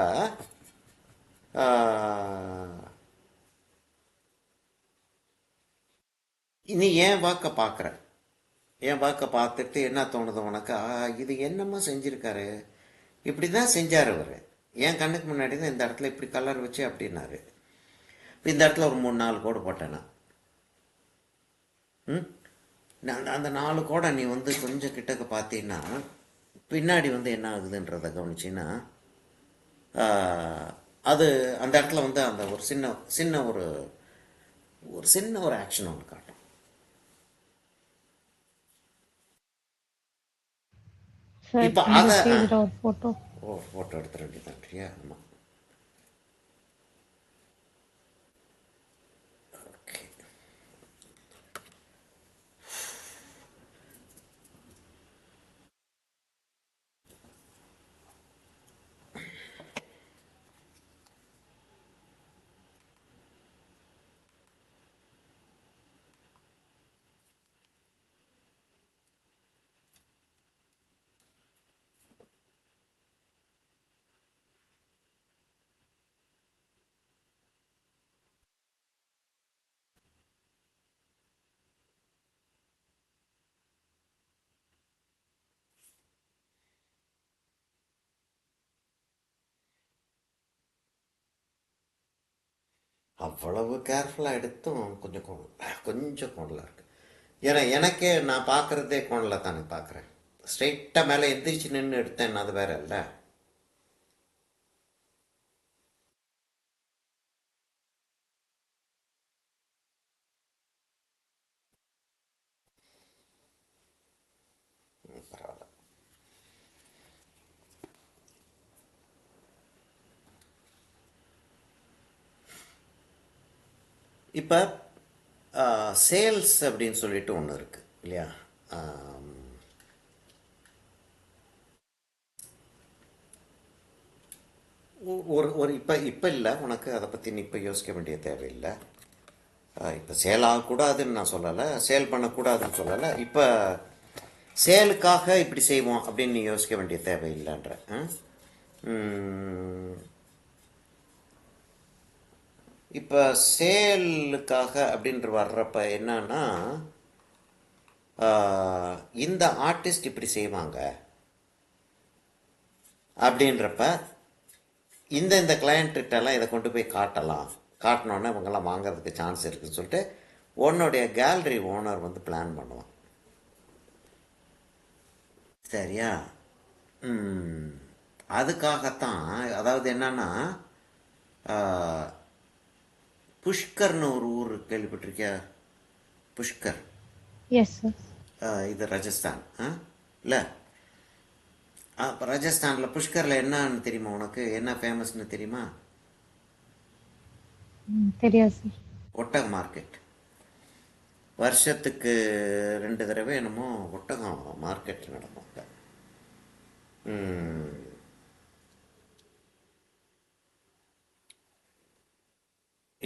நீ ஏன் வாக்கை பார்க்குற, என் வாக்கை பார்த்துட்டு என்ன தோணுது உனக்கு, இது என்னம்மா செஞ்சுருக்காரு, இப்படி தான் செஞ்சார் அவர், என் கண்ணுக்கு முன்னாடி தான் இந்த இடத்துல இப்படி கலர் வச்சு அப்படின்னாரு. இந்த இடத்துல ஒரு 3-4 கோடு போட்டேன்னா அந்த 4 கோடை நீ வந்து கொஞ்சம் கிட்டக்க பார்த்தீங்கன்னா பின்னாடி வந்து என்ன ஆகுதுன்றதை கவனிச்சின்னா அது அந்த இடத்துல வந்து அந்த ஒரு சின்ன சின்ன ஒரு ஒரு சின்ன ஒரு ஆக்ஷன் ஒன்று காட்டும். சார் இப்போ இந்த அதை ஸ்டேஜ்ல ஒரு போட்டோ. ஃபோட்டோ எடுத்துட வேண்டியதான்றியா? ஆமாம். ஓகே. அவ்வளவு கேர்ஃபுல்லாக எடுத்தும் கொஞ்சம் கொஞ்சம் கோணலாக இருக்குது. ஏன்னா எனக்கே நான் பார்க்குறதே கோணலாக தானே பார்க்குறேன். ஸ்ட்ரெயிட்டாக மேலே எந்திரிச்சு நின்று எடுத்தேன், அது வேற இல்லை. பரவாயில்ல. இப்போ சேல்ஸ் அப்படின்னு சொல்லிட்டு ஒன்று இருக்குது இல்லையா? ஒரு ஒரு இப்போ இப்போ இல்லை, உனக்கு அதை பற்றி நீ இப்போ யோசிக்க வேண்டிய தேவையில்லை. இப்போ சேல் ஆகக்கூடாதுன்னு நான் சொல்லலை, சேல் பண்ணக்கூடாதுன்னு சொல்லலை. இப்போ சேலுக்காக இப்படி செய்வோம் அப்படின்னு நீ யோசிக்க வேண்டிய தேவையில்லைன்ற. இப்போ சேலுக்காக அப்படின்ற வர்றப்ப என்னன்னா, இந்த ஆர்டிஸ்ட் இப்படி செய்வாங்க அப்படின்றப்ப இந்த கிளையண்ட்டுகிட்டலாம் இதை கொண்டு போய் காட்டலாம், காட்டினோன்னே இவங்கெல்லாம் வாங்கிறதுக்கு சான்ஸ் இருக்குதுன்னு சொல்லிட்டு உன்னுடைய கேலரி ஓனர் வந்து பிளான் பண்ணுவான். சரியா? அதுக்காகத்தான், அதாவது என்னன்னா, புஷ்கர்னு ஒரு ஊர் கேள்விப்பட்டிருக்கியா? புஷ்கர். Yes sir. இது ராஜஸ்தான் இல்லை? ராஜஸ்தானில் புஷ்கரில் என்னன்னு தெரியுமா உனக்கு? என்ன ஃபேமஸ்னு தெரியுமா? தெரியாது சார். ஒட்டக மார்க்கெட். வருஷத்துக்கு 2 தடவை என்னமோ ஒட்டகம் மார்க்கெட் நடக்கும்.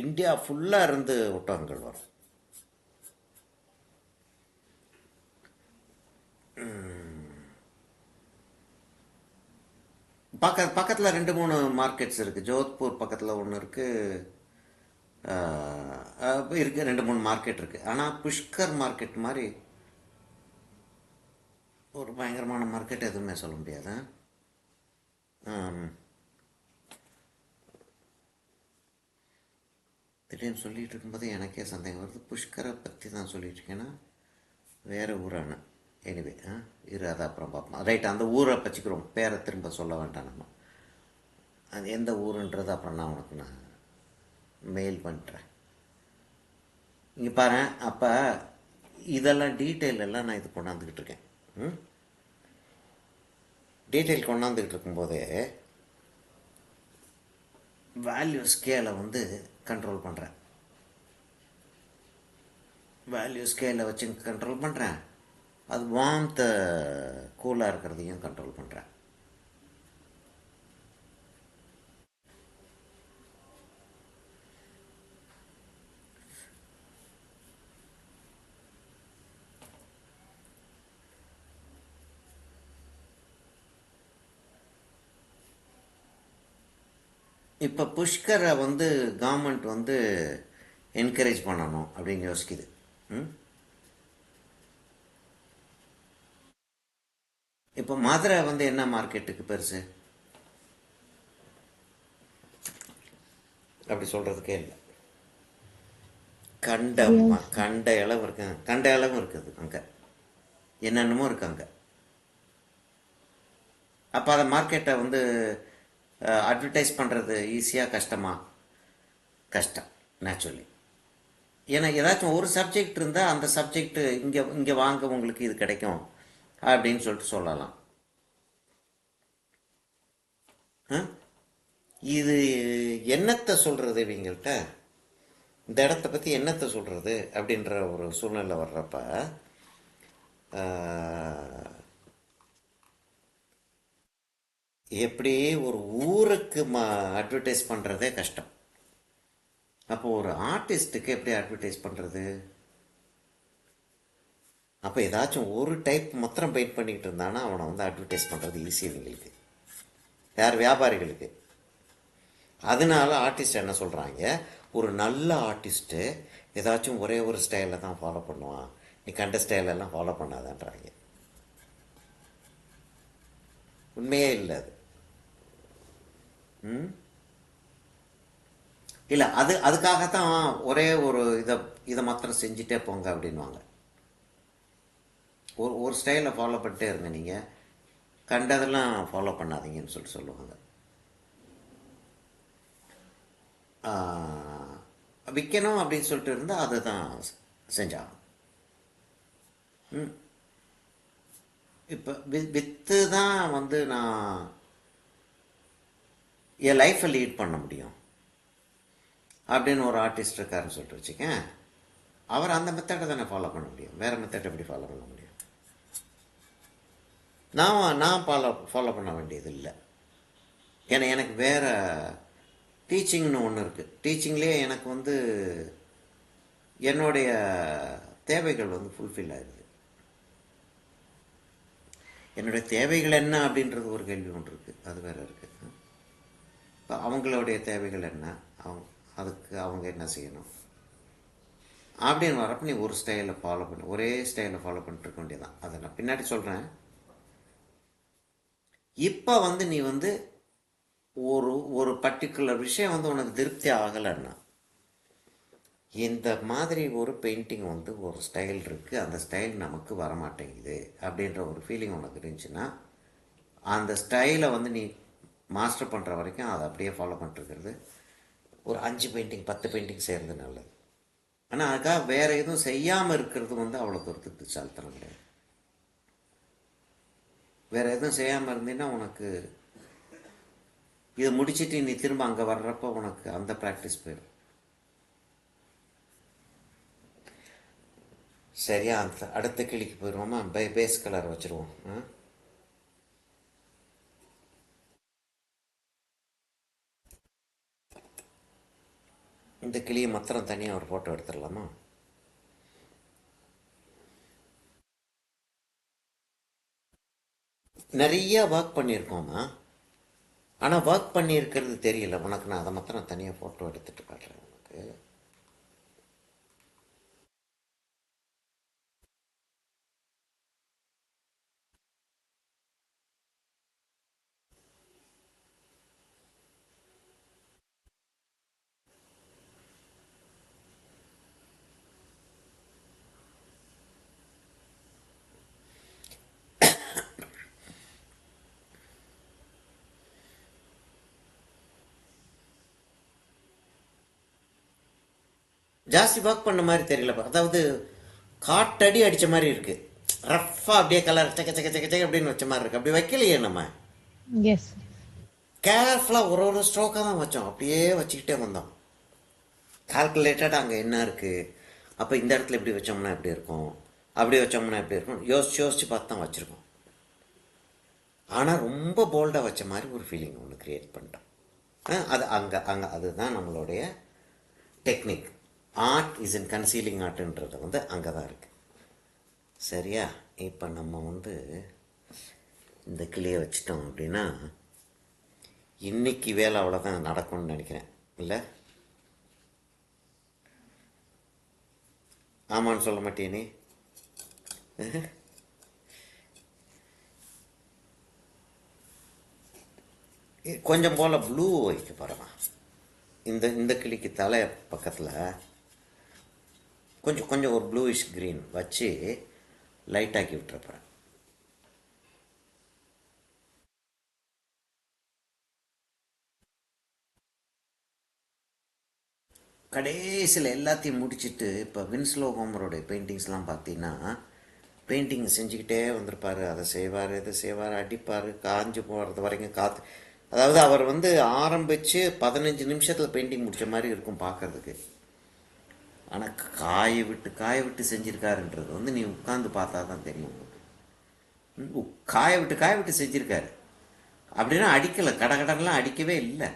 இந்தியா ஃபுல்லாக இருந்து ஒட்டகங்கள் வரும். பக்கத்தில் 2-3 மார்க்கெட்ஸ் இருக்குது. ஜோத்பூர் பக்கத்தில் ஒன்று இருக்குது, இருக்குது 2-3 மார்க்கெட் இருக்குது. ஆனால் புஷ்கர் மார்க்கெட் மாதிரி ஒரு பயங்கரமான மார்க்கெட் எதுவுமே சொல்ல முடியாது. திடீர்னு சொல்லிகிட்டு இருக்கும்போது எனக்கே சந்தேகம் வருது, புஷ்கரை பற்றி தான் சொல்லிகிட்டு இருக்கேன்னா வேறு ஊரான. எனிவே இரு, அதை அப்புறம் பார்ப்போம். ரைட், அந்த ஊரை பச்சிக்கிறோம், பேரை திரும்ப சொல்ல வேண்டாம் நம்ம. அது எந்த ஊருன்றது அப்புறம் நான் உனக்கு மெயில் பண்ணுறேன். இங்கே பாரு, அப்போ இதெல்லாம் டீட்டெயில் எல்லாம் நான் இது கொண்டாந்துக்கிட்டு இருக்கேன். ம் டீட்டெயில் கொண்டாந்துக்கிட்டு இருக்கும்போதே வேல்யூ ஸ்கேலை வந்து கண்ட்ரோல் பண்ணுறேன். வேல்யூ ஸ்கேலை வச்சு கண்ட்ரோல் பண்ணுறேன். அது வார்ம்த்த கூலாக இருக்கிறதையும் கண்ட்ரோல் பண்ணுறேன். இப்போ புஷ்கரை வந்து கவர்மெண்ட் வந்து என்கரேஜ் பண்ணணும் அப்படின்னு யோசிக்குது. ம் இப்போ மதுரை வந்து என்ன மார்க்கெட்டுக்கு பெருசு அப்படி சொல்கிறதுக்கே இல்லை. கண்ட இளவு இருக்கு, கண்ட இளவும் இருக்குது அங்கே, என்னென்னமோ இருக்கு அங்கே. அப்போ அதை மார்க்கெட்டை வந்து அட்வர்டைஸ் பண்ணுறது ஈஸியாக கஷ்டமா? கஷ்டம், நேச்சுரலி. ஏன்னா ஏதாச்சும் ஒரு சப்ஜெக்ட் இருந்தால் அந்த சப்ஜெக்ட் இங்கே இங்கே வாங்க உங்களுக்கு இது கிடைக்கும் அப்படின்னு சொல்லிட்டு சொல்லலாம். ஆ? இது என்னத்தை சொல்கிறது இவங்கள்ட்ட, இந்த இடத்த பற்றி என்னத்தை சொல்கிறது அப்படின்ற ஒரு சூழ்நிலை வர்றப்ப எப்படி ஒரு ஊருக்கு அட்வர்டைஸ் பண்ணுறதே கஷ்டம். அப்போ ஒரு ஆர்டிஸ்ட்டுக்கு எப்படி அட்வர்டைஸ் பண்ணுறது? அப்போ ஏதாச்சும் ஒரு டைப் மாத்திரம் பெயிண்ட் பண்ணிக்கிட்டு இருந்தானா அவனை வந்து அட்வர்டைஸ் பண்ணுறது ஈஸி இவங்களுக்கு. யார்? வியாபாரிகளுக்கு. அதனால ஆர்டிஸ்ட் என்ன சொல்கிறாங்க, ஒரு நல்ல ஆர்டிஸ்ட்டு ஏதாச்சும் ஒரே ஒரு ஸ்டைலில் தான் ஃபாலோ பண்ணுவான், நீ கண்ட ஸ்டைலெல்லாம் ஃபாலோ பண்ணாதன்றாங்க. உண்மையே இல்லை அது. ம் இல்லை, அதுக்காகத்தான் ஒரே ஒரு இதை மாத்திரம் செஞ்சுட்டே போங்க அப்படின்வாங்க. ஒரு ஸ்டைலை ஃபாலோ பண்ணிட்டே இருங்க, நீங்கள் கண்டதெல்லாம் ஃபாலோ பண்ணாதீங்கன்னு சொல்லுவாங்க. விற்கணும் அப்படின்னு சொல்லிட்டு இருந்தால் அதை தான் செஞ்சாங்க. இப்போ விற்று தான் வந்து நான் என் லைஃப்பை லீட் பண்ண முடியும் அப்படின்னு ஒரு ஆர்டிஸ்ட் இருக்காருன்னு சொல்லிட்டு வச்சுக்கேன். அவர் அந்த மெத்தடை தானே ஃபாலோ பண்ண முடியும், வேறு மெத்தட் எப்படி ஃபாலோ பண்ண முடியும்? நான் ஃபாலோ பண்ண வேண்டியது இல்லை. ஏன்னா எனக்கு வேறு டீச்சிங்னு ஒன்று இருக்குது. டீச்சிங்லேயே எனக்கு வந்து என்னுடைய தேவைகள் வந்து ஃபுல்ஃபில் ஆகிடுது. என்னுடைய தேவைகள் என்ன அப்படின்றது ஒரு கேள்வி ஒன்று இருக்குது, அது வேறு இருக்குது. இப்போ அவங்களுடைய தேவைகள் என்ன, அதுக்கு அவங்க என்ன செய்யணும் அப்படின்னு வரப்போ நீ ஒரு ஸ்டைலை ஃபாலோ பண்ணி ஒரே ஸ்டைலை ஃபாலோ பண்ணிட்டு இருக்க வேண்டியதான். அதை நான் பின்னாடி சொல்கிறேன். இப்போ வந்து நீ வந்து ஒரு பர்டிகுலர் விஷயம் வந்து உனக்கு திருப்தி ஆகலைன்னா, இந்த மாதிரி ஒரு பெயிண்டிங் வந்து ஒரு ஸ்டைல் இருக்குது, அந்த ஸ்டைல் நமக்கு வரமாட்டேங்குது அப்படின்ற ஒரு ஃபீலிங் உனக்கு இருந்துச்சுன்னா, அந்த ஸ்டைலை வந்து நீ மாஸ்டர் பண்ணுற வரைக்கும் அதை அப்படியே ஃபாலோ பண்ணிட்டுருக்கிறது, ஒரு 5 பெயிண்டிங் 10 பெயிண்டிங் செய்கிறது நல்லது. ஆனால் அதுக்காக வேறு எதுவும் செய்யாமல் இருக்கிறது வந்து அவ்வளோ தூரத்துக்கு சால்த்தனம் கிடையாது. வேறு எதுவும் செய்யாமல் இருந்தீங்கன்னா உனக்கு இதை முடிச்சுட்டு நீ திரும்ப அங்கே வர்றப்போ உனக்கு அந்த ப்ராக்டிஸ் போயிடும். சரியா? அந்த அடுத்த கிளிக்கு போயிடுவோமா? பேஸ் கலர் வச்சுருவோம். இந்த கிளியை மாத்திரம் தனியாக ஒரு ஃபோட்டோ எடுத்துடலாமா? நிறைய ஒர்க் பண்ணியிருக்கோம்மா, ஆனால் ஒர்க் பண்ணியிருக்கிறது தெரியல உனக்கு. நான் அதை மாத்திரம் தனியாக ஃபோட்டோ எடுத்துகிட்டு காட்டுறேன் உனக்கு. ஜாஸ்தி ஒர்க் பண்ண மாதிரி தெரியல. அதாவது காட்டடி அடித்த மாதிரி இருக்குது. ரஃப்பாக அப்படியே கலர் சக்க சக்க சக்க சக்க அப்படின்னு வச்ச மாதிரி இருக்குது. அப்படி வைக்கலையே நம்ம. எஸ். கேர்ஃபுல்லாக ஒரு ஒரு ஸ்ட்ரோக்காக தான் வச்சோம். அப்படியே வச்சுக்கிட்டே வந்தோம். கால்குலேட்டடாக அங்கே என்ன இருக்குது, அப்போ இந்த இடத்துல இப்படி வச்சோம்னா எப்படி இருக்கும், அப்படி வச்சோம்னா எப்படி இருக்கும், யோசிச்சு யோசிச்சு பார்த்து தான் வச்சுருக்கோம். ஆனால் ரொம்ப போல்டாக வச்ச மாதிரி ஒரு ஃபீலிங் ஒன்று க்ரியேட் பண்ணிட்டோம். அது அங்கே அதுதான் நம்மளுடைய technique. Art is in concealing ஆர்ட்ன்றது வந்து அங்கே தான் இருக்குது. சரியா? இப்போ நம்ம வந்து இந்த கிளியை வச்சிட்டோம் அப்படின்னா இன்னைக்கு வேலை அவ்வளோதான் நடக்கும்னு நினைக்கிறேன். இல்லை? ஆமான்னு சொல்ல மாட்டியே நீ? கொஞ்சம் போல் ப்ளூ வைக்க போகிறேம்மா. இந்த கிளிக்கு தலை பக்கத்தில் கொஞ்சம் கொஞ்சம் ஒரு ப்ளூயிஷ் க்ரீன் வச்சு லைட்டாக்கி விட்டுற போகிறேன். கடைசியில் எல்லாத்தையும் முடிச்சுட்டு இப்போ வின்ஸ்லோ ஹோமரோடைய பெயிண்டிங்ஸ்லாம் பார்த்தீங்கன்னா பெயிண்டிங் செஞ்சுக்கிட்டே வந்திருப்பார். அதை செய்வார், இதை செய்வார், அடிப்பார், காஞ்சு போகிறது வரைக்கும் காற்று. அதாவது அவர் வந்து ஆரம்பித்து 15 நிமிஷத்தில் பெயிண்டிங் முடித்த மாதிரி இருக்கும் பார்க்குறதுக்கு. ஆனால் காய விட்டு செஞ்சுருக்காருன்றது வந்து நீ உட்காந்து பார்த்தா தான் தெரியும். காய விட்டு செஞ்சுருக்காரு. அப்படின்னா அடிக்கலை, கடலாம் அடிக்கவே இல்லை.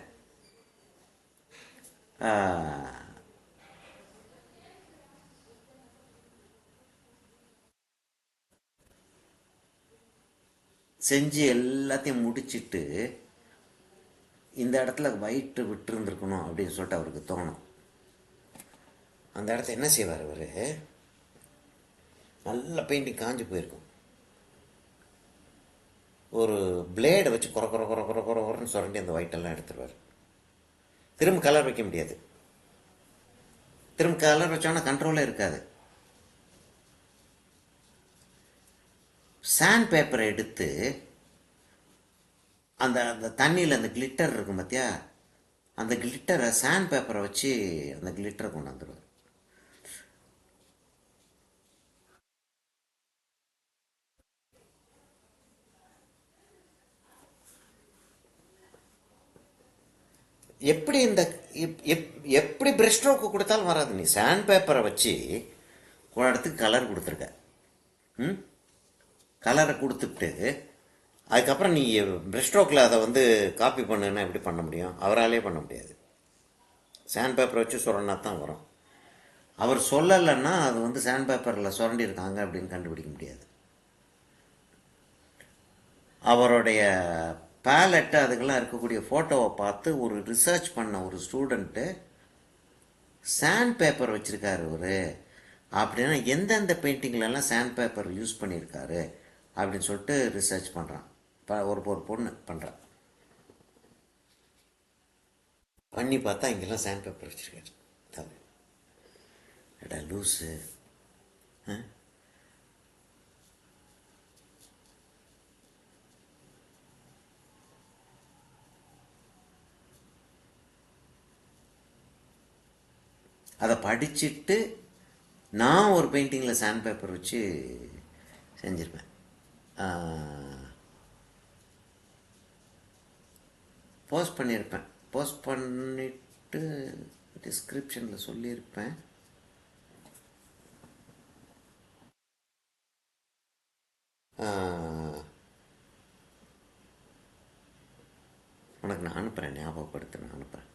செஞ்சு எல்லாத்தையும் முடிச்சுட்டு இந்த இடத்துல ஒயிட்டு விட்டுருந்துருக்கணும் அப்படின்னு சொல்லிட்டு அவருக்கு தோணும். அந்த இடத்த என்ன செய்வார் அவர், நல்ல பெயிண்டிங் காஞ்சி போயிருக்கும், ஒரு பிளேடை வச்சு குறன்னு சுரண்டி அந்த ஒயிட்டெல்லாம் எடுத்துருவார். திரும்ப கலர் வைக்க முடியாது. திரும்ப கலர் வச்சோன்னா கண்ட்ரோலே இருக்காது. சாண்ட் பேப்பரை எடுத்து அந்த அந்த தண்ணியில் அந்த கிளிட்டர் இருக்கும் பார்த்தியா, அந்த கிளிட்டரை சாண்ட் பேப்பரை வச்சு அந்த கிளிட்டரை கொண்டு வந்துடுவார். எப்படி இந்த எப்படி பிரஷ் ஸ்ட்ரோக்கு கொடுத்தாலும் வராது. நீ சாண்ட் பேப்பரை வச்சு ஒரு இடத்துக்கு கலர் கொடுத்துருக்க, கலரை கொடுத்துட்டு அதுக்கப்புறம் நீ பிரஷ் ஸ்ட்ரோக்கில் அதை வந்து காப்பி பண்ணுன்னா எப்படி பண்ண முடியும்? அவராலே பண்ண முடியாது. சாண்ட் பேப்பரை வச்சு சுரண்டா தான் வரும். அவர் சொல்லலைன்னா அது வந்து சாண்ட் பேப்பரில் சுரண்டி இருக்காங்க அப்படின்னு கண்டுபிடிக்க முடியாது. அவருடைய பேலட்டு அதுக்கெல்லாம் இருக்கக்கூடிய ஃபோட்டோவை பார்த்து ஒரு ரிசர்ச் பண்ண ஒரு ஸ்டூடெண்ட்டு சாண்ட் பேப்பர் வச்சுருக்காரு அவர் அப்படின்னா எந்தெந்த பெயிண்டிங்லலாம் சாண்ட் பேப்பர் யூஸ் பண்ணியிருக்காரு அப்படின்னு சொல்லிட்டு ரிசர்ச் பண்ணுறான். ஒரு பொண்ணு பண்ணுறான். பண்ணி பார்த்தா இங்கெல்லாம் சாண்ட் பேப்பர் வச்சுருக்காரு. எடா லூஸு. அதை படிச்சுட்டு நான் ஒரு பெயிண்டிங்கில் சாண்ட் பேப்பர் வச்சு செஞ்சுருப்பேன். போஸ்ட் பண்ணியிருப்பேன். போஸ்ட் பண்ணிவிட்டு டிஸ்கிரிப்ஷனில் சொல்லியிருப்பேன். உனக்கு நான் அனுப்புகிறேன், ஞாபகப்படுத்த நான் அனுப்புகிறேன்.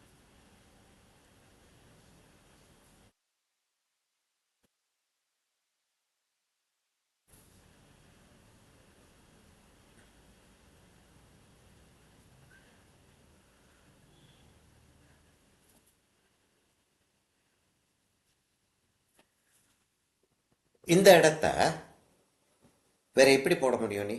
இந்த இடத்த வேற எப்படி போட முடியும்? நீ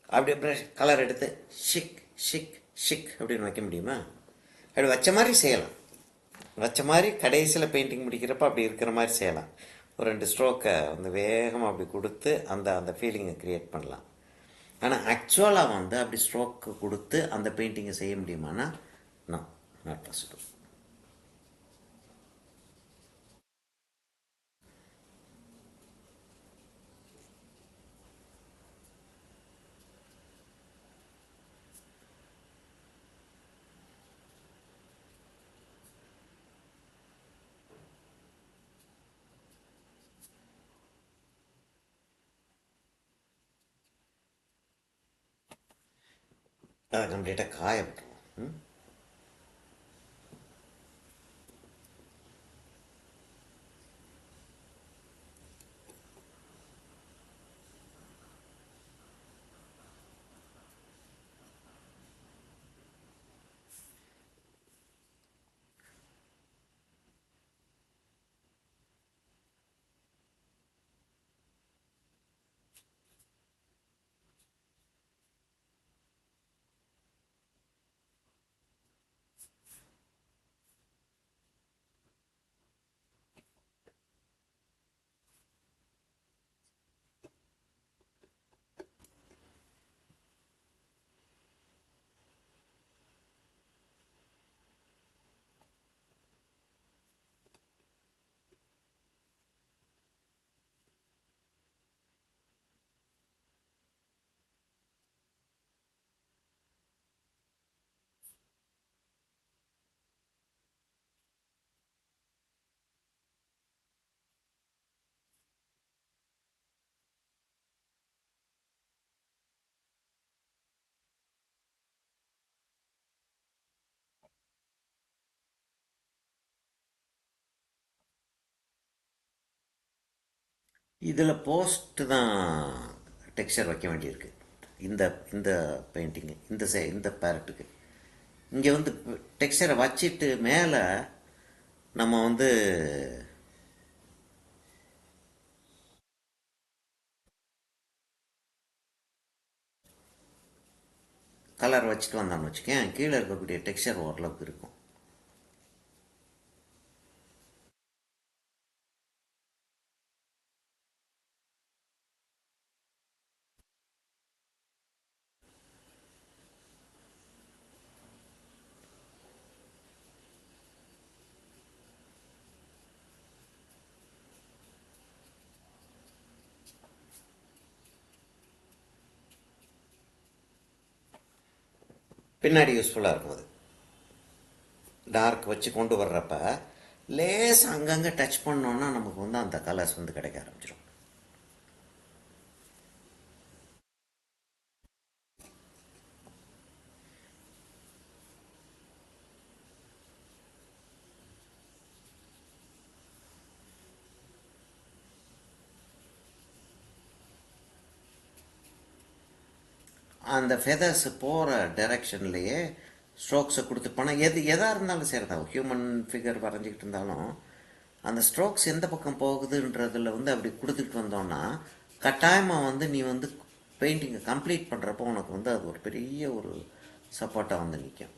அப்படியே ப்ரஷ் கலர் எடுத்து ஷிக் ஷிக் ஷிக் அப்படின்னு வைக்க முடியுமா? அப்படி வச்ச மாதிரி செய்யலாம். வச்ச மாதிரி கடைசியில் பெயிண்டிங் முடிக்கிறப்ப அப்படி இருக்கிற மாதிரி செய்யலாம். ஒரு 2 ஸ்ட்ரோக்கை வந்து வேகமாக அப்படி கொடுத்து அந்த அந்த ஃபீலிங்கை க்ரியேட் பண்ணலாம். ஆனால் ஆக்சுவலாக வந்து அப்படி ஸ்ட்ரோக்கு கொடுத்து அந்த பெயிண்டிங்கை செய்ய முடியுமானா நான் நாட் பாசிபிள். அதை கம்ப்ளீட்டாக காய விட்டுருவோம். இதில் போஸ்ட் தான் டெக்ஸ்சர் வைக்க வேண்டியிருக்கு. இந்த இந்த பெயிண்டிங்கு இந்த பேரட்டுக்கு இங்கே வந்து டெக்ஸ்சரை வச்சிட்டு மேலே நம்ம வந்து கலர் வச்சுட்டு வந்தோம்னு வச்சுக்கேன், கீழே இருக்கக்கூடிய டெக்ஸ்சர் ஓரளவுக்கு இருக்கும். பின்னாடி யூஸ்ஃபுல்லாக இருக்கும். அது டார்க் வச்சு கொண்டு வர்றப்ப லேஸ் அங்கங்கே டச் பண்ணோன்னா நமக்கு வந்து அந்த கலர்ஸ் வந்து கிடைக்க ஆரம்பிச்சிடும். அந்த ஃபெதர்ஸ் போகிற டைரக்ஷன்லேயே ஸ்ட்ரோக்ஸை கொடுத்து பணம் எதாக இருந்தாலும் சரி தான், ஹியூமன் ஃபிகர் வரைஞ்சிக்கிட்டு இருந்தாலும் அந்த ஸ்ட்ரோக்ஸ் எந்த பக்கம் போகுதுன்றதில் வந்து அப்படி கொடுத்துக்கிட்டு வந்தோன்னா கட்டாயமாக வந்து நீ வந்து பெயிண்டிங்கை கம்ப்ளீட் பண்ணுறப்போ உனக்கு வந்து அது ஒரு பெரிய ஒரு சப்போர்ட்டாக வந்து நிற்கும்.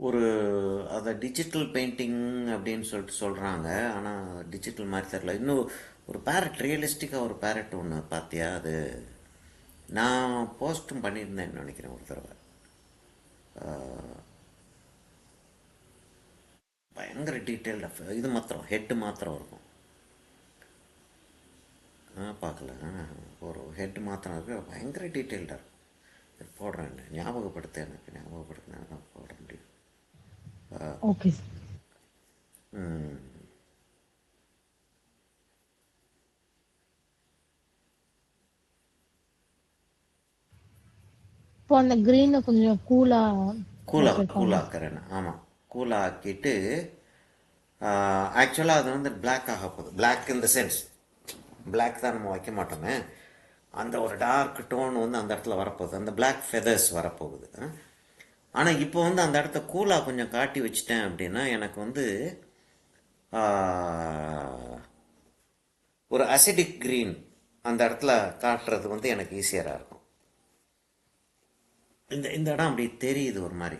ஒரு அதை டிஜிட்டல் பெயிண்டிங் அப்படின்னு சொல்லிட்டு சொல்கிறாங்க. ஆனால் டிஜிட்டல் மாதிரி தெரில. இன்னும் ஒரு பேரட், ரியலிஸ்டிக்காக ஒரு பேரட் ஒன்று பார்த்தியா? அது நான் போஸ்ட்டும் பண்ணியிருந்தேன்னு நினைக்கிறேன் ஒரு தடவை. பயங்கர டீட்டெயில்டாக, இது மாத்திரம் ஹெட்டு மாத்திரம் இருக்கும். பார்க்கல. ஒரு ஹெட் மாத்திரம் இருக்கு, பயங்கர டீட்டெயில்டாக இருக்கும். போடுறேன், ஞாபகப்படுத்த, எனக்கு ஞாபகப்படுத்தினா தான் போட முடியும். Okay sir. ம். இப்போ அந்த கிரீனை கொஞ்சம் கூலா வச்சிருக்கோம். கூலாக்கிறேன். ஆமாம், கூலாக்கிட்டு ஆக்சுவலாக அது வந்து பிளாக் ஆக போகுது. Block in the sense, block தான் நம்ம வைக்க மாட்டோமே, அந்த ஒரு டார்க் டோன் வந்து அந்த இடத்துல வரப்போகுது, அந்த பிளாக் ஃபெதர்ஸ் வரப்போகுது. ஆனால் இப்போ வந்து அந்த இடத்த கூலாக கொஞ்சம் காட்டி வச்சிட்டேன் அப்படின்னா எனக்கு வந்து ஒரு அசிடிக் க்ரீன் அந்த இடத்துல காட்டுறது வந்து எனக்கு ஈஸியராக இருக்கும். இந்த இடம் அப்படி தெரியுது ஒரு மாதிரி.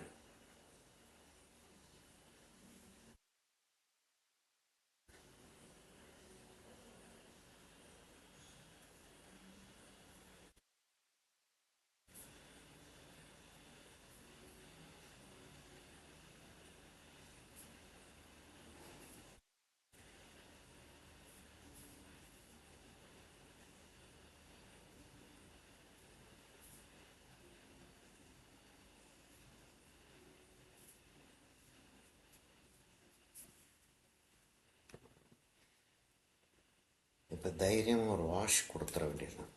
இப்போ தைரியம் ஒரு வாஷ் கொடுத்துட வேண்டியதுதான்.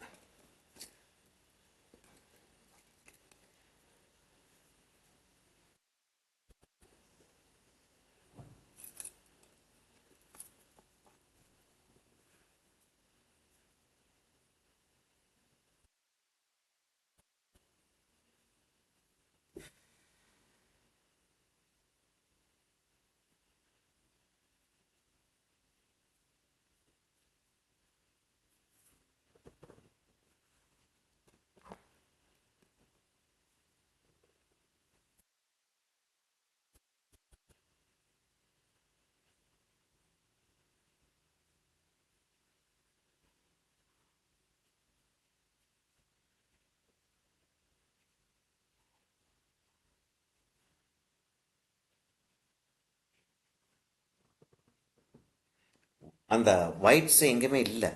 அந்த ஒயிட்ஸ் எங்கேயுமே இல்லை.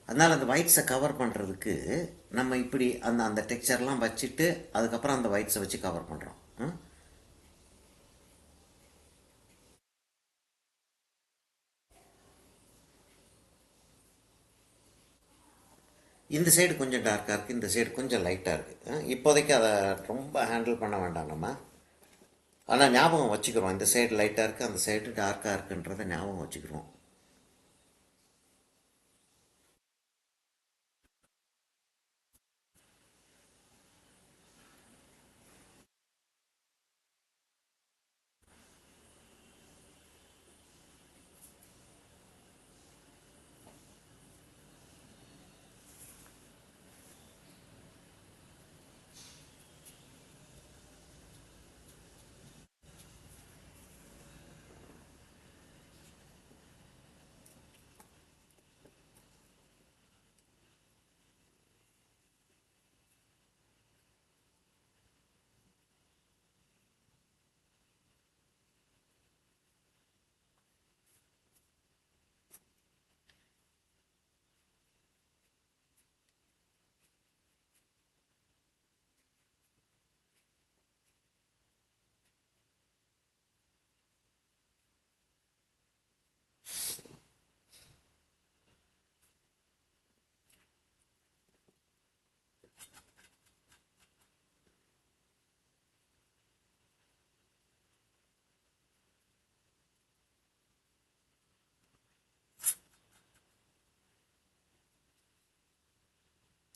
அதனால் அந்த ஒயிட்ஸை கவர் பண்ணுறதுக்கு நம்ம இப்படி அந்த அந்த டெக்ஸ்சர்லாம் வச்சுட்டு அதுக்கப்புறம் அந்த ஒயிட்ஸை வச்சு கவர் பண்ணுறோம். இந்த சைடு கொஞ்சம் டார்க்காக இருக்குது, இந்த சைடு கொஞ்சம் லைட்டாக இருக்குது. இப்போதைக்கு அதை ரொம்ப ஹேண்டில் பண்ண வேண்டாம் நம்ம. ஆனால் ஞாபகம் வச்சுக்கிறோம், இந்த சைடு லைட்டாக இருக்குது, அந்த சைடு டார்க்காக இருக்குன்றதை ஞாபகம் வச்சுக்கிறோம்.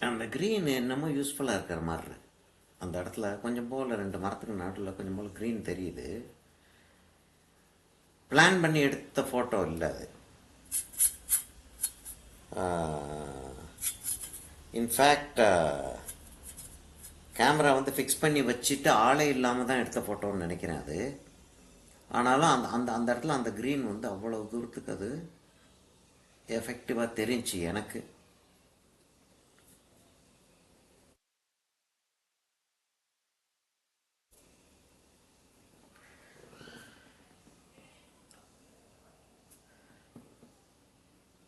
அந்த க்ரீன் என்னமோ யூஸ்ஃபுல்லாக இருக்கிற மாதிரி இருக்கு. அந்த இடத்துல கொஞ்சம் போல் ரெண்டு மரத்துக்கு நடுவில் கொஞ்சம் போல் க்ரீன் தெரியுது. பிளான் பண்ணி எடுத்த ஃபோட்டோ இல்லை அது. இன்ஃபேக்ட் கேமரா வந்து ஃபிக்ஸ் பண்ணி வச்சுட்டு ஆளே இல்லாமல் தான் எடுத்த ஃபோட்டோன்னு நினைக்கிறேன் அது. ஆனாலும் அந்த அந்த அந்த இடத்துல அந்த க்ரீன் வந்து அவ்வளோ தூரத்துக்கு அது எஃபெக்டிவாக தெரிஞ்சு எனக்கு.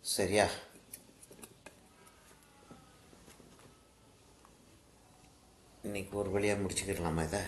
சரியா? இன்னைக்கு ஒரு வழியாக முடிச்சுக்கிடலாமா இதை?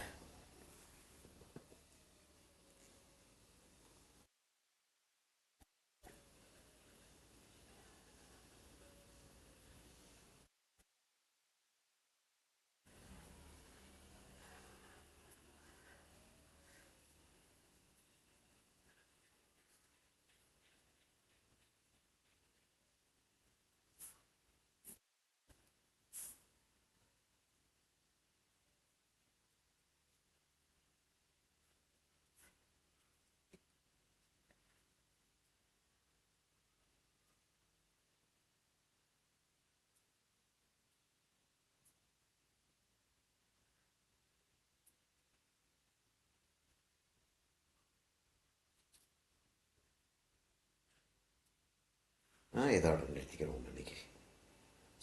இதோட நிறுத்திக்கிறோம் இன்னைக்கு.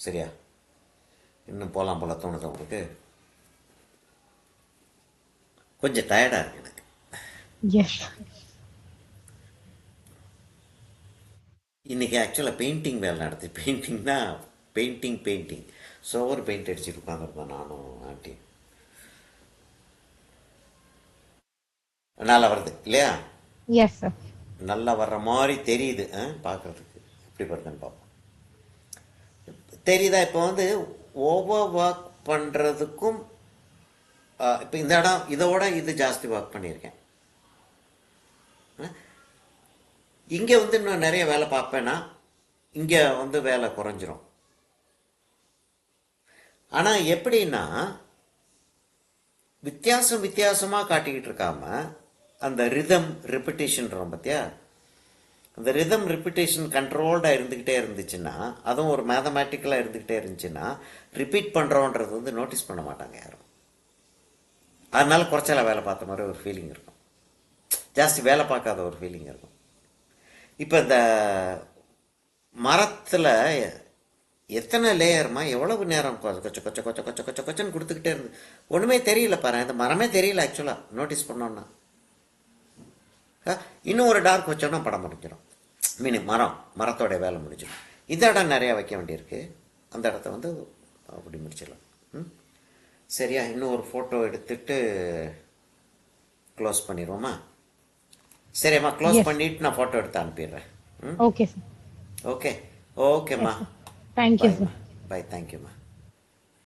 சரியா? இன்னும் போகலாம் போல தோணுது உங்களுக்கு? கொஞ்சம் டயர்டாக இருக்கு எனக்கு. எஸ். இன்றைக்கி ஆக்சுவலாக பெயிண்டிங் வேலை நடக்குது. பெயிண்டிங்னா பெயிண்டிங் சோவர் பெயிண்ட் அடிச்சுட்டு உட்காந்துருந்தோம் நானும் ஆண்டி. நல்லா வருது இல்லையா? Yes sir. நல்லா வர்ற மாதிரி தெரியுது பார்க்குறதுக்கு. எப்படி வருதுன்னு பார்ப்போம். தெரியுதா? இப்போ வந்து ஓவர் ஒர்க் பண்ணுறதுக்கும் இப்போ இந்த இடம் இதோட இது ஜாஸ்தி ஒர்க் பண்ணியிருக்கேன். இங்கே வந்து இன்னும் நிறைய வேலை பார்ப்பேன்னா இங்கே வந்து வேலை குறைஞ்சிரும். ஆனால் எப்படின்னா வித்தியாசமாக காட்டிக்கிட்டு இருக்காம அந்த ரிதம் ரிப்பிட்டேஷன் பார்த்தியா, அந்த ரிதம் ரிப்பிட்டேஷன் கண்ட்ரோல்டாக இருந்துக்கிட்டே இருந்துச்சுன்னா, அதுவும் ஒரு மேத்தமேட்டிக்கலாக இருந்துக்கிட்டே இருந்துச்சுன்னா ரிப்பீட் பண்ணுறோன்றது வந்து நோட்டீஸ் பண்ண மாட்டாங்க யாரும். அதனால குறைச்சல வேலை பார்த்த மாதிரி ஒரு ஃபீலிங் இருக்கும், ஜாஸ்தி வேலை பார்க்காத ஒரு ஃபீலிங் இருக்கும். இப்போ இந்த மரத்தில் எத்தனை லேயர்மா எவ்வளவு நேரம் கொச்சன்னு கொடுத்துக்கிட்டே இருந்து ஒன்றுமே தெரியல பாரு. இந்த மரமே தெரியல ஆக்சுவலாக நோட்டீஸ் பண்ணோன்னா. இன்னும் ஒரு டார்க் வச்சோன்னா படம் முடிஞ்சிடும். மரத்தோடைய வேலை முடிஞ்சிடும். இந்த இடம் நிறையா வைக்க வேண்டியிருக்கு, அந்த இடத்த வந்து அப்படி முடிச்சிடலாம். சரியா? இன்னும் ஒரு ஃபோட்டோ எடுத்துட்டு க்ளோஸ் பண்ணிடுவோமா? சரிம்மா, க்ளோஸ் பண்ணிவிட்டு நான் ஃபோட்டோ எடுத்து அனுப்பிடுறேன். Okay sir. ஓகேம்மா. Thank you sir. பை. தேங்க்யூம்மா.